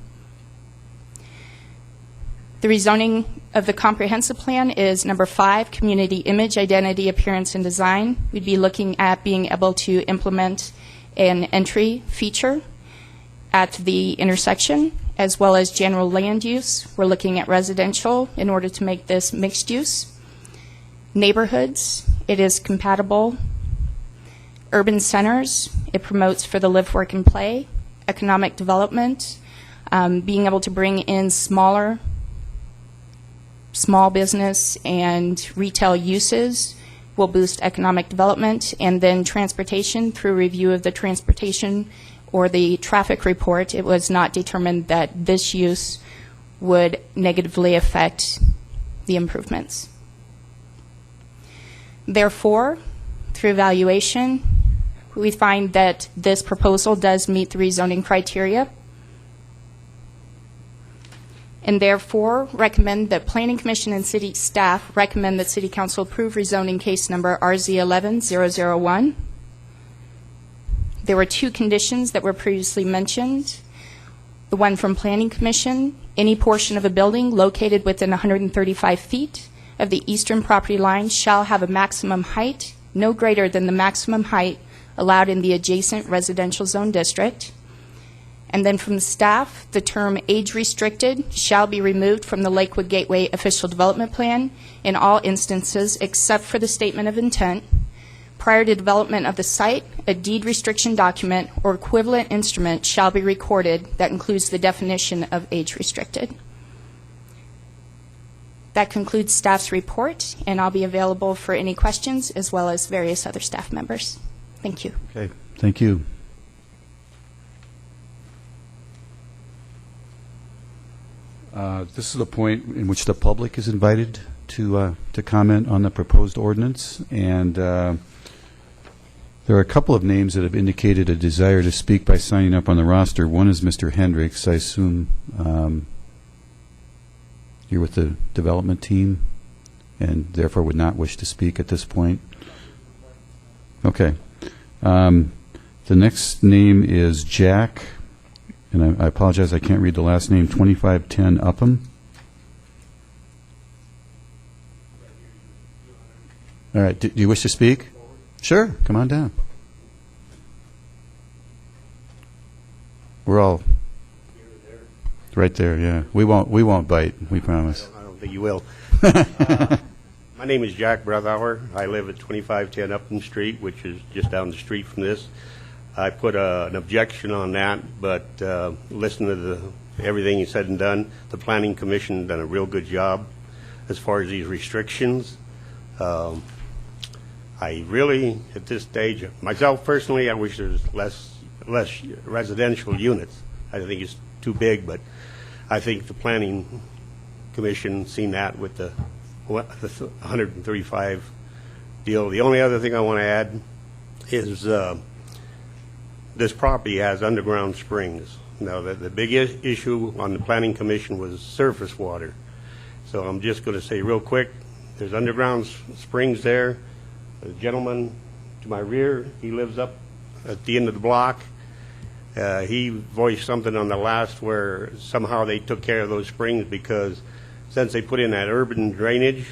The rezoning of the comprehensive plan is number 5, community image, identity, appearance, and design. We'd be looking at being able to implement an entry feature at the intersection, as well as general land use. We're looking at residential in order to make this mixed use. Neighborhoods, it is compatible. Urban centers, it promotes for the live, work, and play. Economic development, being able to bring in small business and retail uses will boost economic development. And then transportation, through review of the transportation or the traffic report, it was not determined that this use would negatively affect the improvements. Therefore, through evaluation, we find that this proposal does meet the rezoning criteria, and therefore recommend that Planning Commission and City staff recommend that City Council approve rezoning case number RZ11-001. There were 2 conditions that were previously mentioned. The one from Planning Commission, any portion of a building located within 135 feet of the eastern property line shall have a maximum height no greater than the maximum height allowed in the adjacent residential zone district. And then from the staff, the term age restricted shall be removed from the Lakewood Gateway official development plan in all instances except for the statement of intent. Prior to development of the site, a deed restriction document or equivalent instrument shall be recorded that includes the definition of age restricted. That concludes staff's report, and I'll be available for any questions as well as various other staff members. Thank you. Okay, thank you. This is the point in which the public is invited to comment on the proposed ordinance, and there are a couple of names that have indicated a desire to speak by signing up on the roster. One is Mr. Hendricks. I assume you're with the development team and therefore would not wish to speak at this point. Okay. The next name is Jack, and I apologize, I can't read the last name, 2510 Upham. All right, do you wish to speak? Sure, come on down. We're all right there, yeah. We won't bite, we promise. I don't think you will. My name is Jack Brethauer. I live at 2510 Upton Street, which is just down the street from this. I put an objection on that, but listening to everything you said and done, the Planning Commission done a real good job as far as these restrictions. I really, at this stage, myself personally, I wish there was less residential units. I think it's too big, but I think the Planning Commission seen that with the 135 deal. The only other thing I want to add is this property has underground springs. Now, the big issue on the Planning Commission was surface water. So I'm just going to say real quick, there's underground springs there. The gentleman to my rear, he lives up at the end of the block. He voiced something on the last where somehow they took care of those springs because since they put in that urban drainage,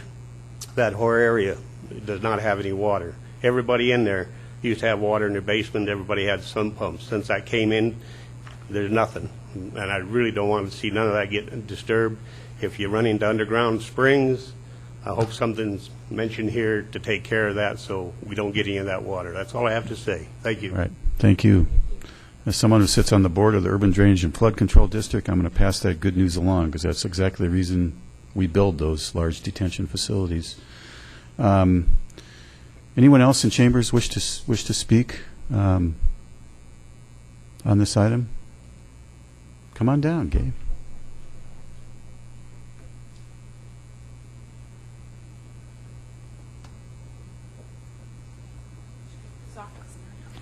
that whole area does not have any water. Everybody in there used to have water in their basement. Everybody had sump pumps. Since that came in, there's nothing. And I really don't want to see none of that get disturbed. If you run into underground springs, I hope something's mentioned here to take care of that so we don't get any of that water. That's all I have to say. Thank you. All right, thank you. As someone who sits on the board of the Urban Drainage and Flood Control District, I'm going to pass that good news along because that's exactly the reason we build those large detention facilities. Anyone else in chambers wish to speak on this item? Come on down, Gabe.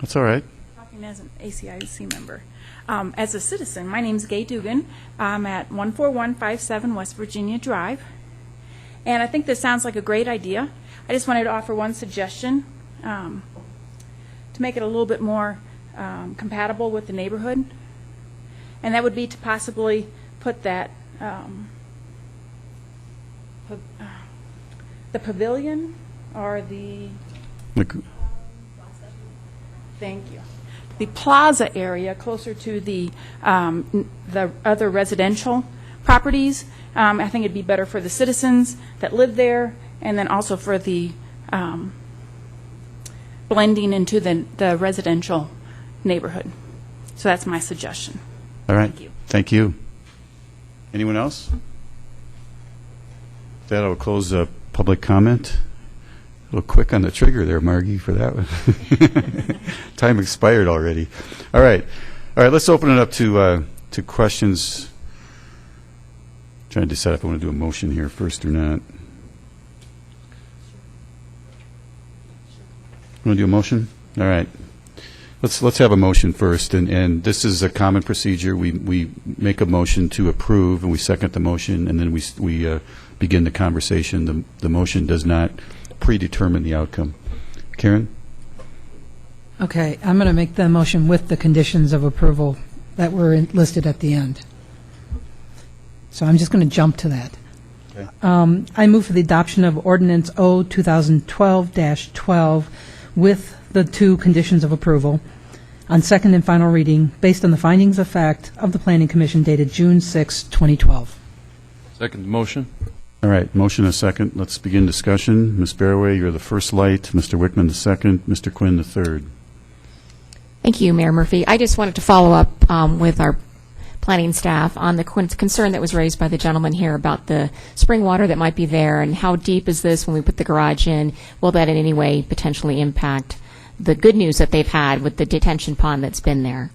That's all right. Talking as an ACIC member. As a citizen, my name's Gay Dugan. I'm at 14157 West Virginia Drive. And I think this sounds like a great idea. I just wanted to offer one suggestion to make it a little bit more compatible with the neighborhood. And that would be to possibly put that, the pavilion or the, thank you, the plaza area closer to the other residential properties. I think it'd be better for the citizens that live there, and then also for the blending into the residential neighborhood. So that's my suggestion. All right. Thank you. Thank you. Anyone else? That'll close public comment. A little quick on the trigger there, Margie, for that one. Time expired already. All right. Let's open it up to questions. Trying to decide if I want to do a motion here first or not. Want to do a motion? All right. Let's have a motion first, and this is a common procedure. We make a motion to approve, and we second the motion, and then we begin the conversation. The motion does not predetermine the outcome. Karen? Okay, I'm going to make the motion with the conditions of approval that were listed at the end. So I'm just going to jump to that. Okay. I move for the adoption of Ordinance O 2012-12 with the two conditions of approval on second and final reading based on the findings of fact of the Planning Commission dated June 6, 2012. Second motion. All right, motion and a second. Let's begin discussion. Ms. Barraway, you're the first light. Mr. Wickman, the second. Mr. Quinn, the third. Thank you, Mayor Murphy. I just wanted to follow up with our planning staff on the concern that was raised by the gentleman here about the spring water that might be there, and how deep is this when we put the garage in? Will that in any way potentially impact the good news that they've had with the detention pond that's been there?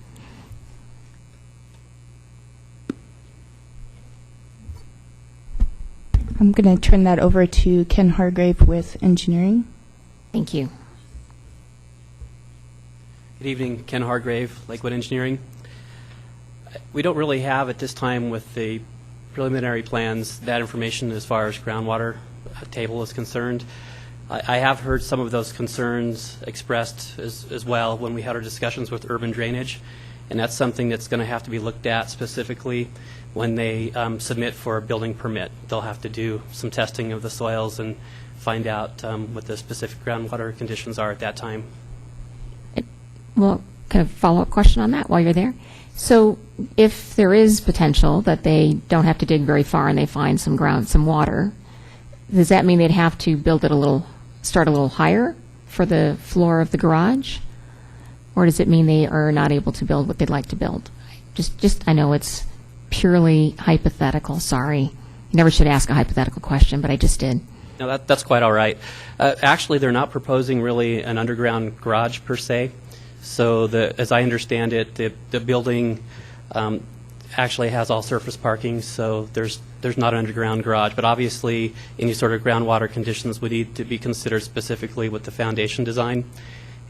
I'm going to turn that over to Ken Hargrave with engineering. Thank you. Good evening, Ken Hargrave, Lakewood Engineering. We don't really have at this time with the preliminary plans that information as far as groundwater table is concerned. I have heard some of those concerns expressed as well when we had our discussions with urban drainage, and that's something that's going to have to be looked at specifically when they submit for a building permit. They'll have to do some testing of the soils and find out what the specific groundwater conditions are at that time. Well, kind of follow-up question on that while you're there. So if there is potential that they don't have to dig very far and they find some water, does that mean they'd have to build it start a little higher for the floor of the garage? Or does it mean they are not able to build what they'd like to build? I know it's purely hypothetical, sorry. You never should ask a hypothetical question, but I just did. No, that's quite all right. Actually, they're not proposing really an underground garage per se. So as I understand it, the building actually has all surface parking, so there's not an underground garage. But obviously, any sort of groundwater conditions would need to be considered specifically with the foundation design,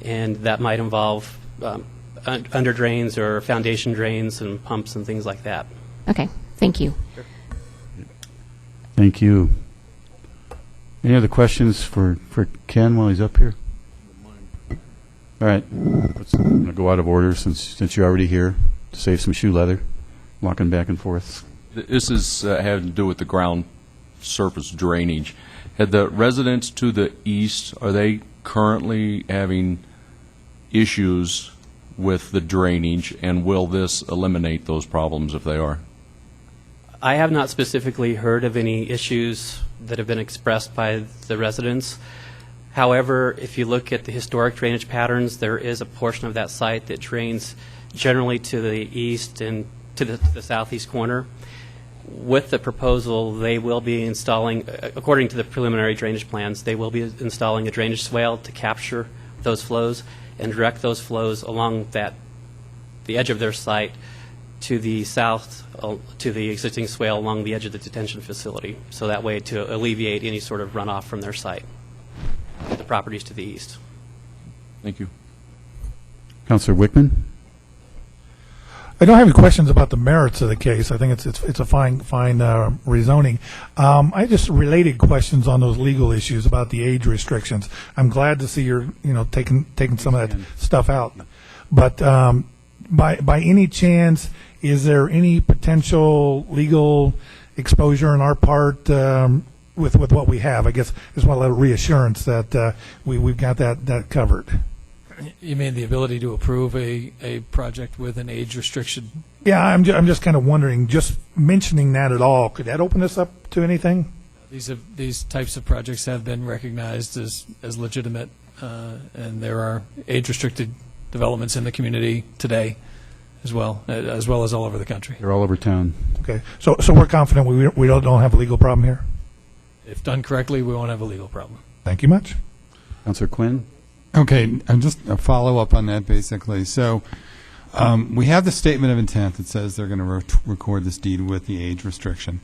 and that might involve under drains or foundation drains and pumps and things like that. Okay, thank you. Sure. Thank you. Any other questions for Ken while he's up here? All right, I'm going to go out of order since you're already here to save some shoe leather, walking back and forth. This is having to do with the ground surface drainage. Had the residents to the east, are they currently having issues with the drainage, and will this eliminate those problems if they are? I have not specifically heard of any issues that have been expressed by the residents. However, if you look at the historic drainage patterns, there is a portion of that site that drains generally to the east and to the southeast corner. With the proposal, they will be installing, according to the preliminary drainage plans, they will be installing a drainage swale to capture those flows and direct those flows along the edge of their site to the south, to the existing swale along the edge of the detention facility, so that way to alleviate any sort of runoff from their site, the properties to the east. Thank you. Councilor Wickman? I don't have any questions about the merits of the case. I think it's a fine rezoning. I just related questions on those legal issues about the age restrictions. I'm glad to see you're taking some of that stuff out. But by any chance, is there any potential legal exposure on our part with what we have? I guess just want a little reassurance that we've got that covered. You mean the ability to approve a project with an age restriction? Yeah, I'm just kind of wondering, just mentioning that at all, could that open us up to anything? These types of projects have been recognized as legitimate, and there are age-restricted developments in the community today as well as all over the country. They're all over town. Okay, so we're confident we don't have a legal problem here? If done correctly, we won't have a legal problem. Thank you much. Councilor Quinn? Okay, just a follow-up on that, basically. So we have the statement of intent that says they're going to record this deed with the age restriction.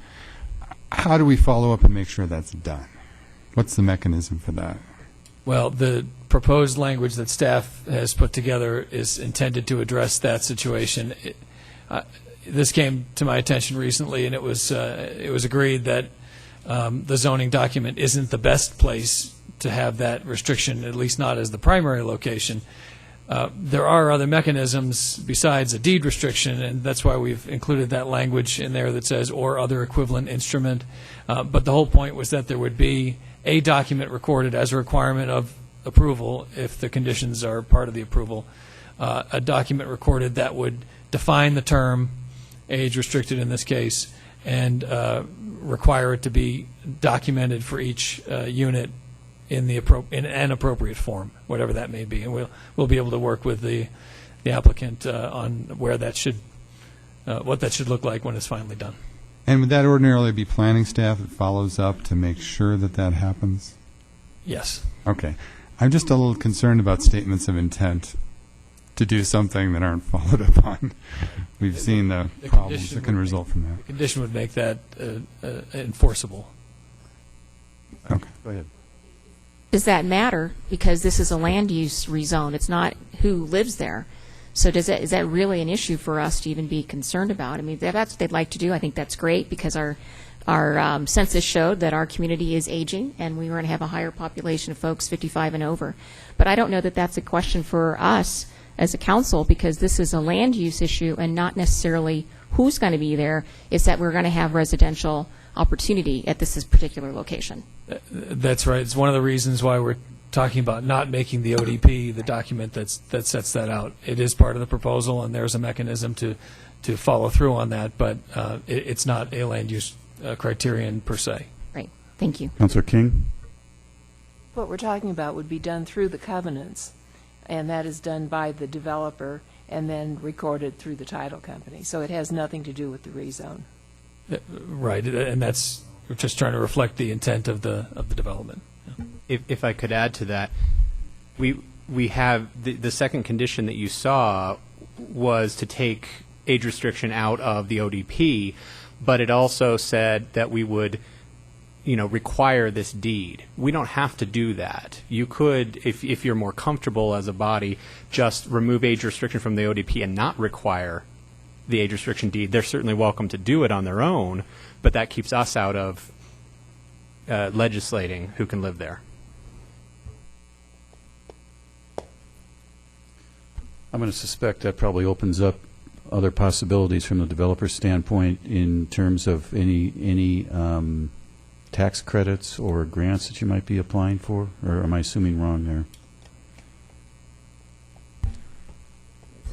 How do we follow up and make sure that's done? What's the mechanism for that? Well, the proposed language that staff has put together is intended to address that situation. This came to my attention recently, and it was agreed that the zoning document isn't the best place to have that restriction, at least not as the primary location. There are other mechanisms besides a deed restriction, and that's why we've included that language in there that says, or other equivalent instrument. But the whole point was that there would be a document recorded as a requirement of approval, if the conditions are part of the approval, a document recorded that would define the term, age restricted in this case, and require it to be documented for each unit in an appropriate form, whatever that may be, and we'll be able to work with the applicant on where that should what that should look like when it's finally done. And would that ordinarily be planning staff that follows up to make sure that happens? Yes. Okay. I'm just a little concerned about statements of intent to do something that aren't followed up on. We've seen the problems that can result from that. The condition would make that enforceable. Okay. Go ahead. Does that matter? Because this is a land use rezone. It's not who lives there. So is that really an issue for us to even be concerned about? I mean, if that's what they'd like to do, I think that's great, because our census showed that our community is aging, and we were going to have a higher population of folks 55 and over. But I don't know that that's a question for us as a council, because this is a land use issue and not necessarily who's going to be there. It's that we're going to have residential opportunity at this particular location. That's right. It's one of the reasons why we're talking about not making the ODP the document that sets that out. It is part of the proposal, and there's a mechanism to follow through on that, but it's not a land use criterion per se. Right. Thank you. Councilor King? What we're talking about would be done through the covenants, and that is done by the developer and then recorded through the title company. So it has nothing to do with the rezone. Right, and that's, we're just trying to reflect the intent of the development. If I could add to that, we have the second condition that you saw was to take age restriction out of the ODP, but it also said that we would, require this deed. We don't have to do that. You could, if you're more comfortable as a body, just remove age restriction from the ODP and not require the age restriction deed. They're certainly welcome to do it on their own, but that keeps us out of legislating who can live there. I'm going to suspect that probably opens up other possibilities from the developer's standpoint in terms of any tax credits or grants that you might be applying for, or am I assuming wrong there?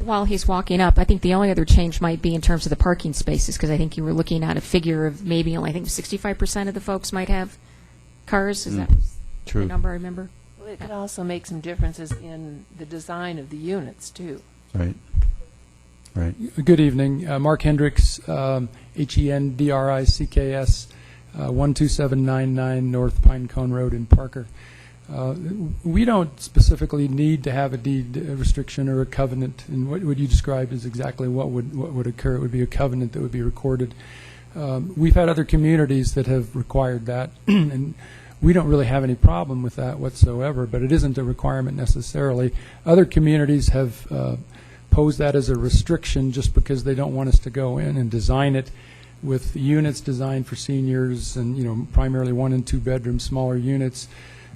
While he's walking up, I think the only other change might be in terms of the parking spaces, because I think you were looking at a figure of maybe only, I think 65% of the folks might have cars. Is that True. the number I remember? Well, it could also make some differences in the design of the units, too. Right. Right. Good evening. Mark Hendricks, HENDRICKS, 12799 North Pinecone Road in Parker. We don't specifically need to have a deed restriction or a covenant, and what you described is exactly what would occur. It would be a covenant that would be recorded. We've had other communities that have required that, and we don't really have any problem with that whatsoever, but it isn't a requirement necessarily. Other communities have posed that as a restriction just because they don't want us to go in and design it with units designed for seniors and, you know, primarily 1 and 2 bedroom, smaller units,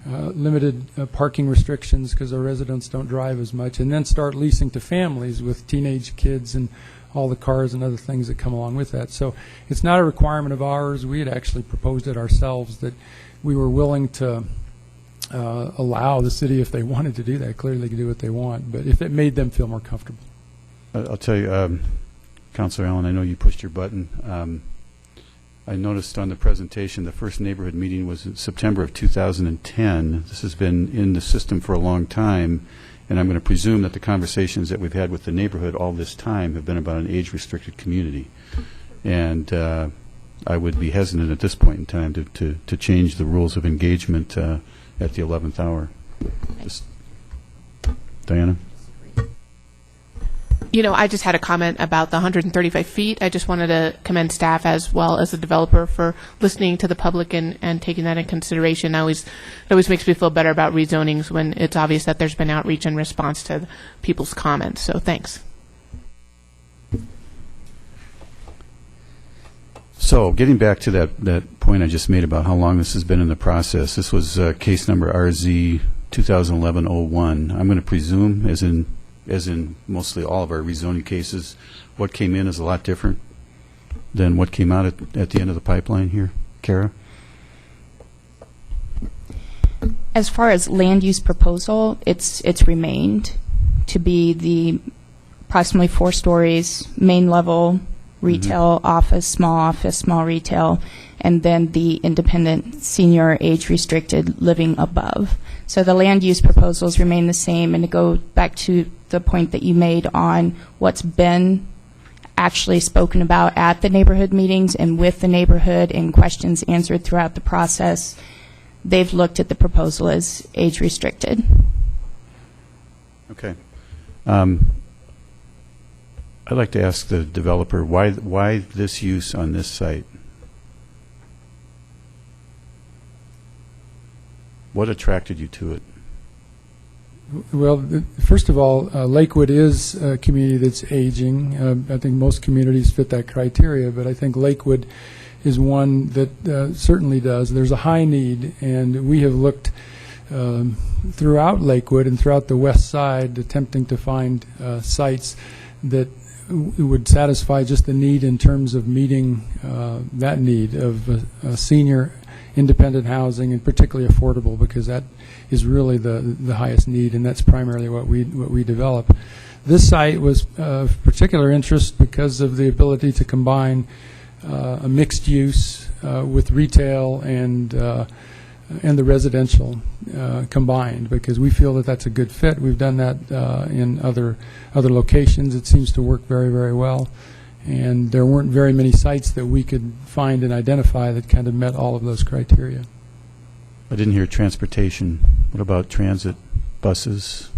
limited parking restrictions because our residents don't drive as much, and then start leasing to families with teenage kids and all the cars and other things that come along with that. So it's not a requirement of ours. We had actually proposed it ourselves that we were willing to allow the city, if they wanted to do that, clearly they can do what they want, but if it made them feel more comfortable. I'll tell you, Councilor Allen, I know you pushed your button. I noticed on the presentation the first neighborhood meeting was in September of 2010. This has been in the system for a long time, and I'm going to presume that the conversations that we've had with the neighborhood all this time have been about an age-restricted community. And I would be hesitant at this point in time to change the rules of engagement at the 11th hour. Diana? You know, I just had a comment about the 135 feet. I just wanted to commend staff as well as the developer for listening to the public and taking that in consideration. It always makes me feel better about rezonings when it's obvious that there's been outreach in response to people's comments. So thanks. So getting back to that point I just made about how long this has been in the process, this was case number RZ 2011-01. I'm going to presume, as in mostly all of our rezoning cases, what came in is a lot different than what came out at the end of the pipeline here. Kara? As far as land use proposal, it's remained to be the approximately 4 stories, main level, retail, office, small retail, and then the independent senior age restricted living above. So the land use proposals remain the same, and to go back to the point that you made on what's been actually spoken about at the neighborhood meetings and with the neighborhood and questions answered throughout the process, they've looked at the proposal as age restricted. Okay. I'd like to ask the developer why this use on this site? What attracted you to it? Well, first of all, Lakewood is a community that's aging. I think most communities fit that criteria, but I think Lakewood is one that certainly does. There's a high need, and we have looked throughout Lakewood and throughout the west side attempting to find sites that would satisfy just the need in terms of meeting that need of senior independent housing, and particularly affordable, because that is really the highest need, and that's primarily what we develop. This site was of particular interest because of the ability to combine a mixed use with retail and the residential combined, because we feel that that's a good fit. We've done that in other locations. It seems to work very, very well. And there weren't very many sites that we could find and identify that kind of met all of those criteria. I didn't hear transportation. What about transit, buses?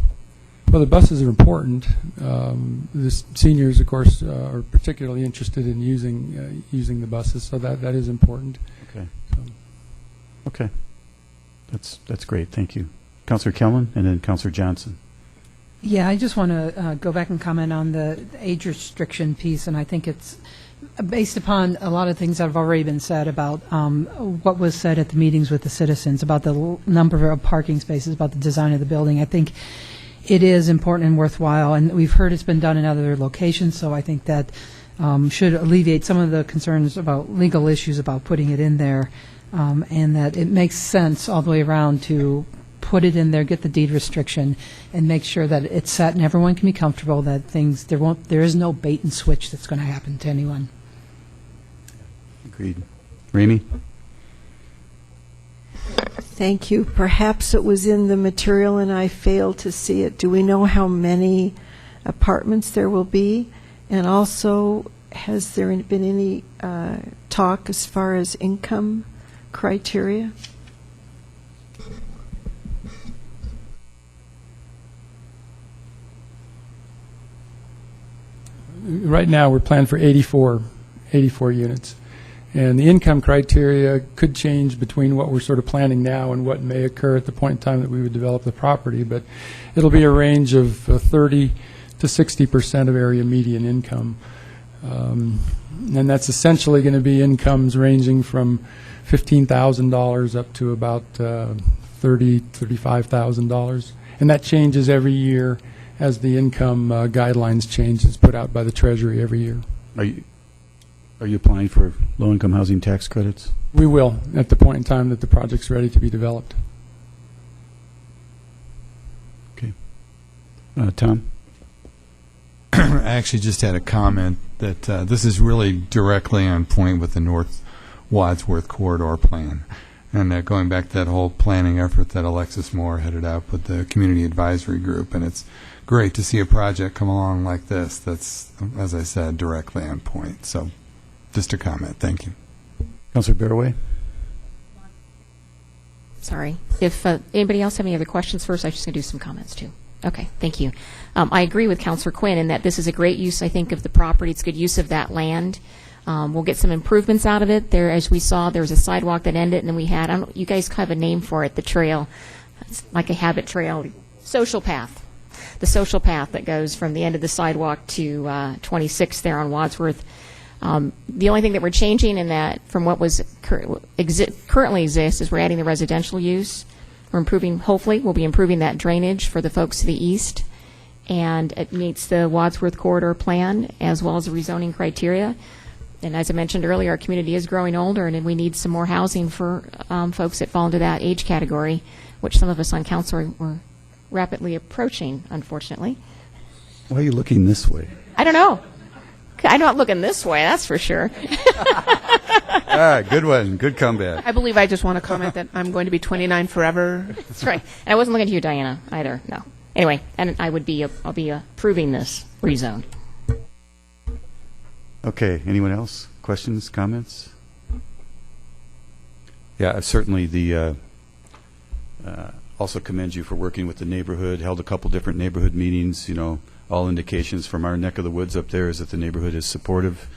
Well, the buses are important. The seniors, of course, are particularly interested in using the buses, so that is important. Okay. Okay. That's great. Thank you. Councillor Kellman and then Councillor Johnson. Yeah, I just want to go back and comment on the age restriction piece, and I think it's based upon a lot of things that have already been said about what was said at the meetings with the citizens, about the number of parking spaces, about the design of the building. I think it is important and worthwhile, and we've heard it's been done in other locations, so I think that should alleviate some of the concerns about legal issues about putting it in there, and that it makes sense all the way around to put it in there, get the deed restriction, and make sure that it's set and everyone can be comfortable that there is no bait and switch that's going to happen to anyone. Agreed. Ramey? Thank you. Perhaps it was in the material and I failed to see it. Do we know how many apartments there will be? And also, has there been any talk as far as income criteria? Right now, we're planning for 84 units. And the income criteria could change between what we're sort of planning now and what may occur at the point in time that we would develop the property, but it'll be a range of 30 to 60% of area median income. And that's essentially going to be incomes ranging from $15,000 up to about $35,000. And that changes every year as the income guidelines change. It's put out by the Treasury every year. Are you applying for low-income housing tax credits? We will at the point in time that the project's ready to be developed. Okay. Tom? I actually just had a comment that this is really directly on point with the North Wadsworth Corridor Plan. And going back to that whole planning effort that Alexis Moore headed up with the Community Advisory Group, and it's great to see a project come along like this that's, as I said, directly on point. So just a comment. Thank you. Councilor Barraway? Sorry. If anybody else have any other questions first, I'm just going to do some comments too. Okay, thank you. I agree with Councilor Quinn in that this is a great use, I think, of the property. It's good use of that land. We'll get some improvements out of it. There, as we saw, there was a sidewalk that ended, and then we had, I don't, you guys have a name for it, the trail. It's like a habit trail, social path. The social path that goes from the end of the sidewalk to 26th there on Wadsworth. The only thing that we're changing in that from what was currently exists is we're adding the residential use. We're improving, hopefully, we'll be improving that drainage for the folks to the east. And it meets the Wadsworth Corridor Plan as well as the rezoning criteria. And as I mentioned earlier, our community is growing older, and we need some more housing for folks that fall into that age category, which some of us on council are rapidly approaching, unfortunately. Why are you looking this way? I don't know. I'm not looking this way, that's for sure. Good one. Good comeback. I believe I just want to comment that I'm going to be 29 forever. That's right. And I wasn't looking at you, Diana, either. No. Anyway, and I'll be approving this rezone. Okay. Anyone else? Questions, comments? Yeah, certainly the also commend you for working with the neighborhood, held a couple different neighborhood meetings. You know, all indications from our neck of the woods up there is that the neighborhood is supportive,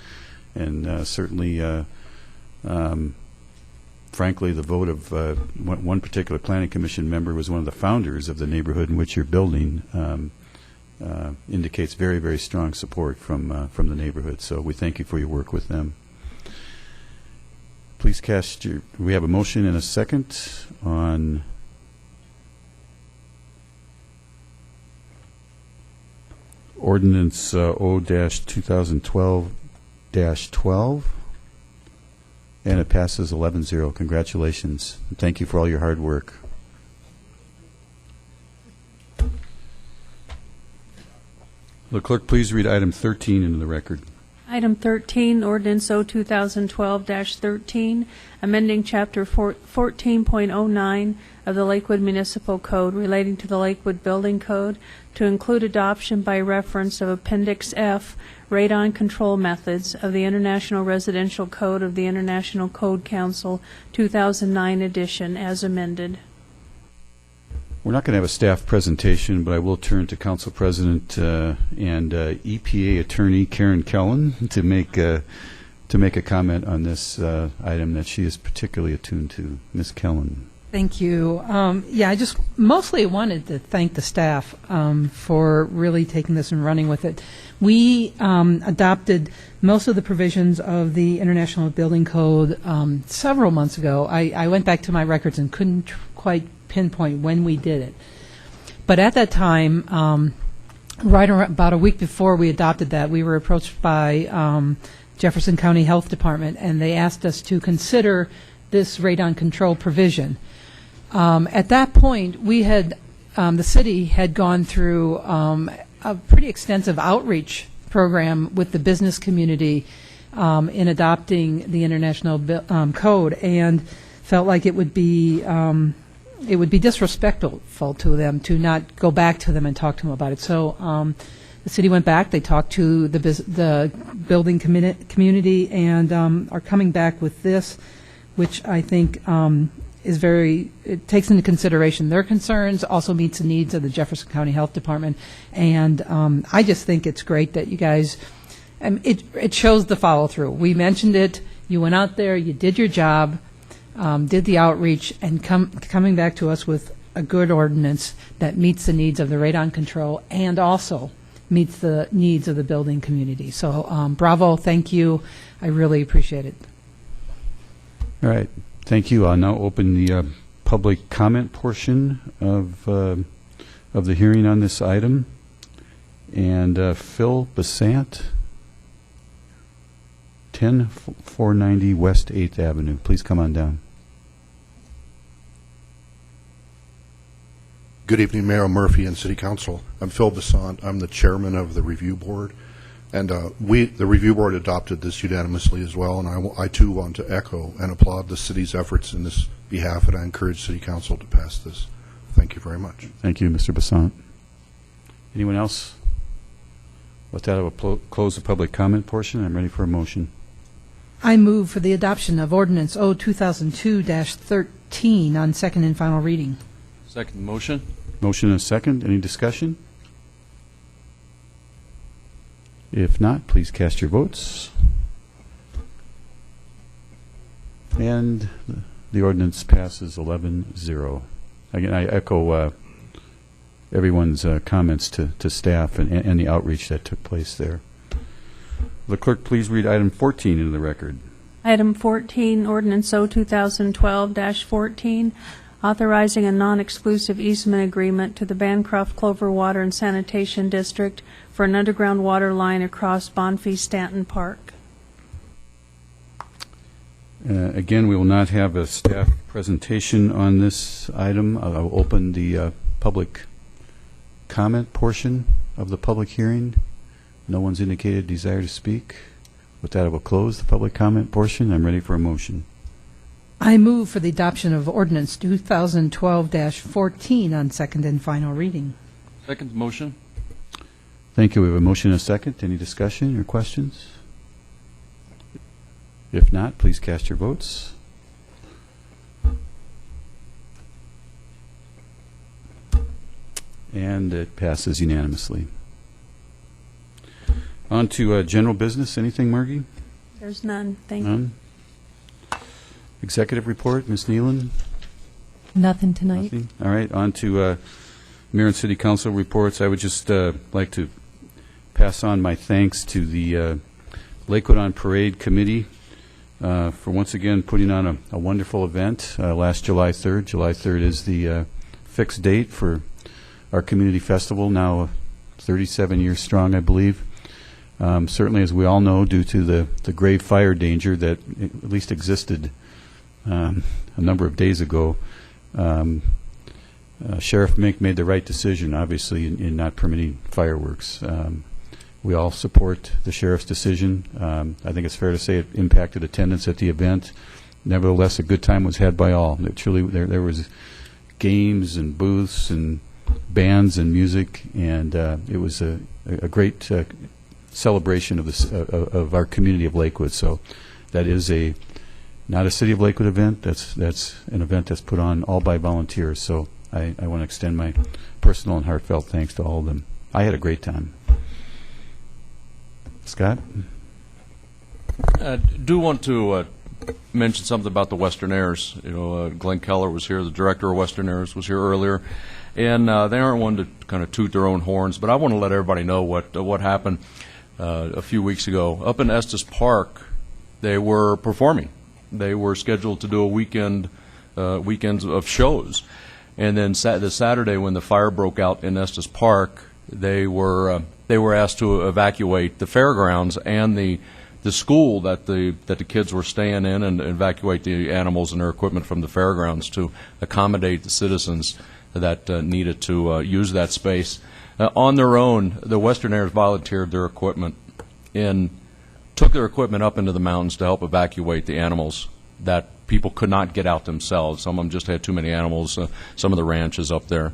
and certainly, frankly, the vote of one particular planning commission member was one of the founders of the neighborhood in which you're building. Indicates very, very strong support from the neighborhood. So we thank you for your work with them. Please cast your. We have a motion and a second on. Ordinance O-2012-12, and it passes 11-0. Congratulations. Thank you for all your hard work. Will the clerk please read item 13 into the record? Item 13, Ordinance O-2012-13, amending Chapter 14.09 of the Lakewood Municipal Code relating to the Lakewood Building Code to include adoption by reference of Appendix F, radon control methods of the International Residential Code of the International Code Council 2009 edition as amended. We're not going to have a staff presentation, but I will turn to Council President and EPA Attorney Karen Kellen to make a comment on this item that she is particularly attuned to. Ms. Kellen. Thank you. I just mostly wanted to thank the staff for really taking this and running with it. We adopted most of the provisions of the International Building Code several months ago. I went back to my records and couldn't quite pinpoint when we did it. But at that time, about a week before we adopted that, we were approached by Jefferson County Health Department, and they asked us to consider this radon control provision. At that point, we had the city had gone through a pretty extensive outreach program with the business community in adopting the international code, and felt like it would be disrespectful to them to not go back to them and talk to them about it. So the city went back. They talked to the building community, and are coming back with this, which I think it takes into consideration their concerns, also meets the needs of the Jefferson County Health Department, and I just think it's great that you guys, it shows the follow through. We mentioned it You went out there, you did your job, did the outreach, and coming back to us with a good ordinance that meets the needs of the radon control and also meets the needs of the building community. So bravo, thank you. I really appreciate it. All right. Thank you. I'll now open the public comment portion of the hearing on this item. And Phil Besant, 10490 West 8th Avenue. Please come on down. Good evening, Mayor Murphy and City Council. I'm Phil Besant. I'm the chairman of the review board. And the review board adopted this unanimously as well, and I too want to echo and applaud the city's efforts in this behalf, and I encourage City Council to pass this. Thank you very much. Thank you, Mr. Besant. Anyone else? With that, I will close the public comment portion. I'm ready for a motion. I move for the adoption of Ordinance O 2002-13 on second and final reading. Second motion. Motion and a second. Any discussion? If not, please cast your votes. And the ordinance passes 11-0. Again, I echo everyone's comments to staff and the outreach that took place there. The clerk, please read item 14 into the record. Item 14, Ordinance O 2012-14, authorizing a non-exclusive easement agreement to the Bancroft Clover Water and Sanitation District for an underground water line across Bonfils-Stanton Park. Again, we will not have a staff presentation on this item. I'll open the public comment portion of the public hearing. No one's indicated desire to speak. With that, I will close the public comment portion. I'm ready for a motion. I move for the adoption of Ordinance 2012-14 on second and final reading. Second motion. Thank you. We have a motion and a second. Any discussion or questions? If not, please cast your votes. And it passes unanimously. On to general business. Anything, Margie? There's none. Thank you. None? Executive report, Ms. Nealon? Nothing tonight. Nothing? All right, on to Mayor and City Council reports. I would just like to pass on my thanks to the Lakewood on Parade Committee for once again putting on a wonderful event last July 3rd. July 3rd is the fixed date for our community festival, now 37 years strong, I believe. Certainly, as we all know, due to the grave fire danger that at least existed a number of days ago, Sheriff Mink made the right decision, obviously, in not permitting fireworks. We all support the sheriff's decision. I think it's fair to say it impacted attendance at the event. Nevertheless, a good time was had by all. There was games and booths and bands and music, and it was a great celebration of our community of Lakewood. So that is not a City of Lakewood event. That's an event that's put on all by volunteers. So I want to extend my personal and heartfelt thanks to all of them. I had a great time. Scott? I do want to mention something about the Western Airs. Glenn Keller was here, the director of Western Airs was here earlier, and they aren't one to kind of toot their own horns, but I want to let everybody know what happened a few weeks ago. Up in Estes Park, they were performing. They were scheduled to do a weekends of shows, and then the Saturday when the fire broke out in Estes Park, they were asked to evacuate the fairgrounds and the school that the kids were staying in, and evacuate the animals and their equipment from the fairgrounds to accommodate the citizens that needed to use that space. On their own, the Western Airs volunteered their equipment and took their equipment up into the mountains to help evacuate the animals that people could not get out themselves. Some of them just had too many animals. Some of the ranches up there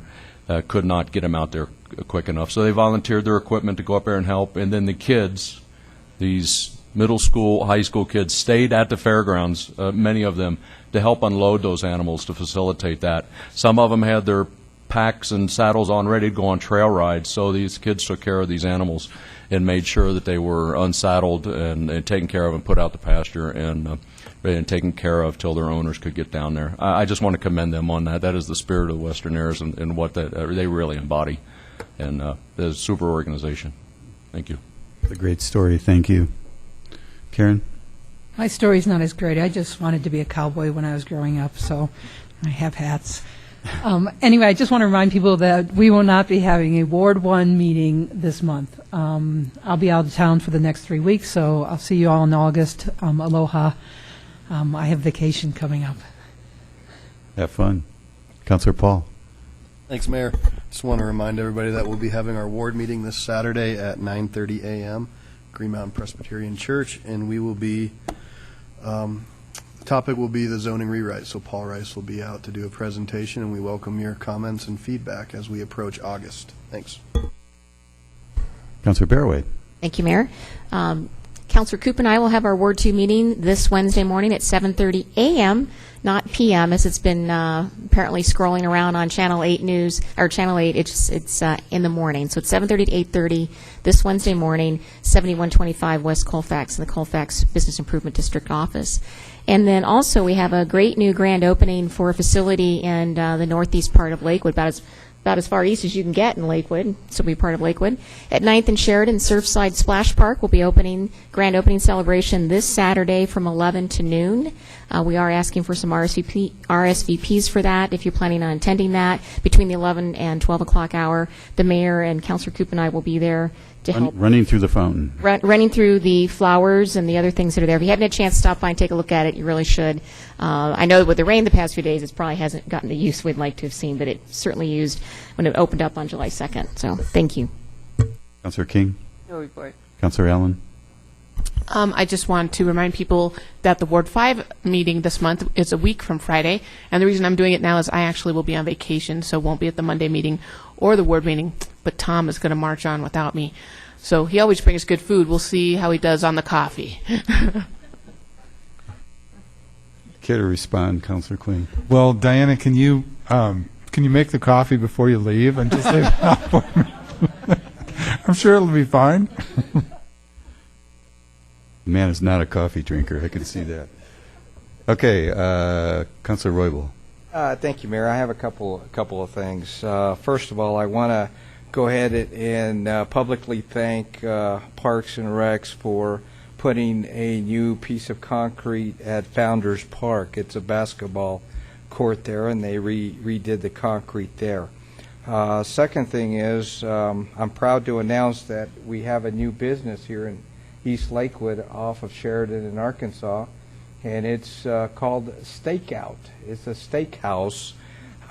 could not get them out there quick enough. So they volunteered their equipment to go up there and help. And then the kids, these middle school, high school kids, stayed at the fairgrounds, many of them, to help unload those animals to facilitate that. Some of them had their packs and saddles on ready to go on trail rides, so these kids took care of these animals. and made sure that they were unsaddled and taken care of and put out to pasture and taken care of till their owners could get down there. I just want to commend them on that. That is the spirit of the Westernaires and what they really embody. And it's a super organization. Thank you. It's a great story. Thank you. Karen? My story's not as great. I just wanted to be a cowboy when I was growing up, so I have hats. Anyway, I just want to remind people that we will not be having a Ward 1 meeting this month. I'll be out of town for the next 3 weeks, so I'll see you all in August. Aloha. I have vacation coming up. Have fun. Councilor Paul? Thanks, Mayor. Just want to remind everybody that we'll be having our ward meeting this Saturday at 9:30 a.m. Green Mountain Presbyterian Church, and we will be, the topic will be the zoning rewrite. So Paul Rice will be out to do a presentation, and we welcome your comments and feedback as we approach August. Thanks. Councilor Barroway? Thank you, Mayor. Councilor Coop and I will have our Ward 2 meeting this Wednesday morning at 7:30 a.m., not p.m., as it's been apparently scrolling around on Channel 8 News, or Channel 8, it's in the morning. So it's 7:30 to 8:30 this Wednesday morning, 7125 West Colfax in the Colfax Business Improvement District office. And then also we have a great new grand opening for a facility in the northeast part of Lakewood, about as far east as you can get in Lakewood, so we'll be part of Lakewood. At 9th and Sheridan, Surfside Splash Park will be grand opening celebration this Saturday from 11 to noon. We are asking for some RSVPs for that. If you're planning on attending that, between the 11 and 12 o'clock hour, the mayor and Councilor Coop and I will be there to help. Running through the fountain. Running through the flowers and the other things that are there. If you haven't had a chance to stop by and take a look at it, you really should. I know with the rain the past few days, it probably hasn't gotten the use we'd like to have seen, but it certainly used when it opened up on July 2nd. So thank you. Councilor King? No report. Councilor Allen? I just want to remind people that the Ward 5 meeting this month is a week from Friday, and the reason I'm doing it now is I actually will be on vacation, so won't be at the Monday meeting or the Ward meeting, but Tom is going to march on without me. So he always brings good food. We'll see how he does on the coffee. Care to respond, Councilor Quinn? Well, Diana, can you make the coffee before you leave and just say I'm sure it'll be fine. The man is not a coffee drinker. I can see that. Okay, Councilor Roybal. Thank you, Mayor. I have a couple of things. First of all, I want to go ahead and publicly thank Parks and Recs for putting a new piece of concrete at Founders Park. It's a basketball court there, and they redid the concrete there. Second thing is, I'm proud to announce that we have a new business here in East Lakewood off of Sheridan in Arkansas, and it's called Stakeout. It's a steakhouse,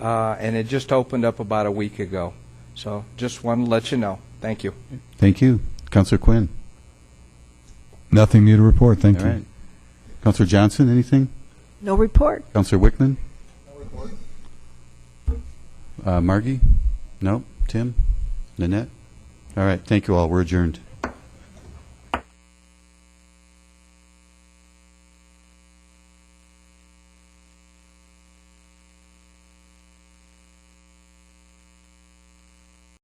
and it just opened up about a week ago. So just wanted to let you know. Thank you. Thank you. Councilor Quinn. Nothing new to report. Thank you. Right. Councilor Johnson, anything? No report. Councilor Wickman? No report. Margie? No? Tim? Nanette? All right. Thank you all. We're adjourned.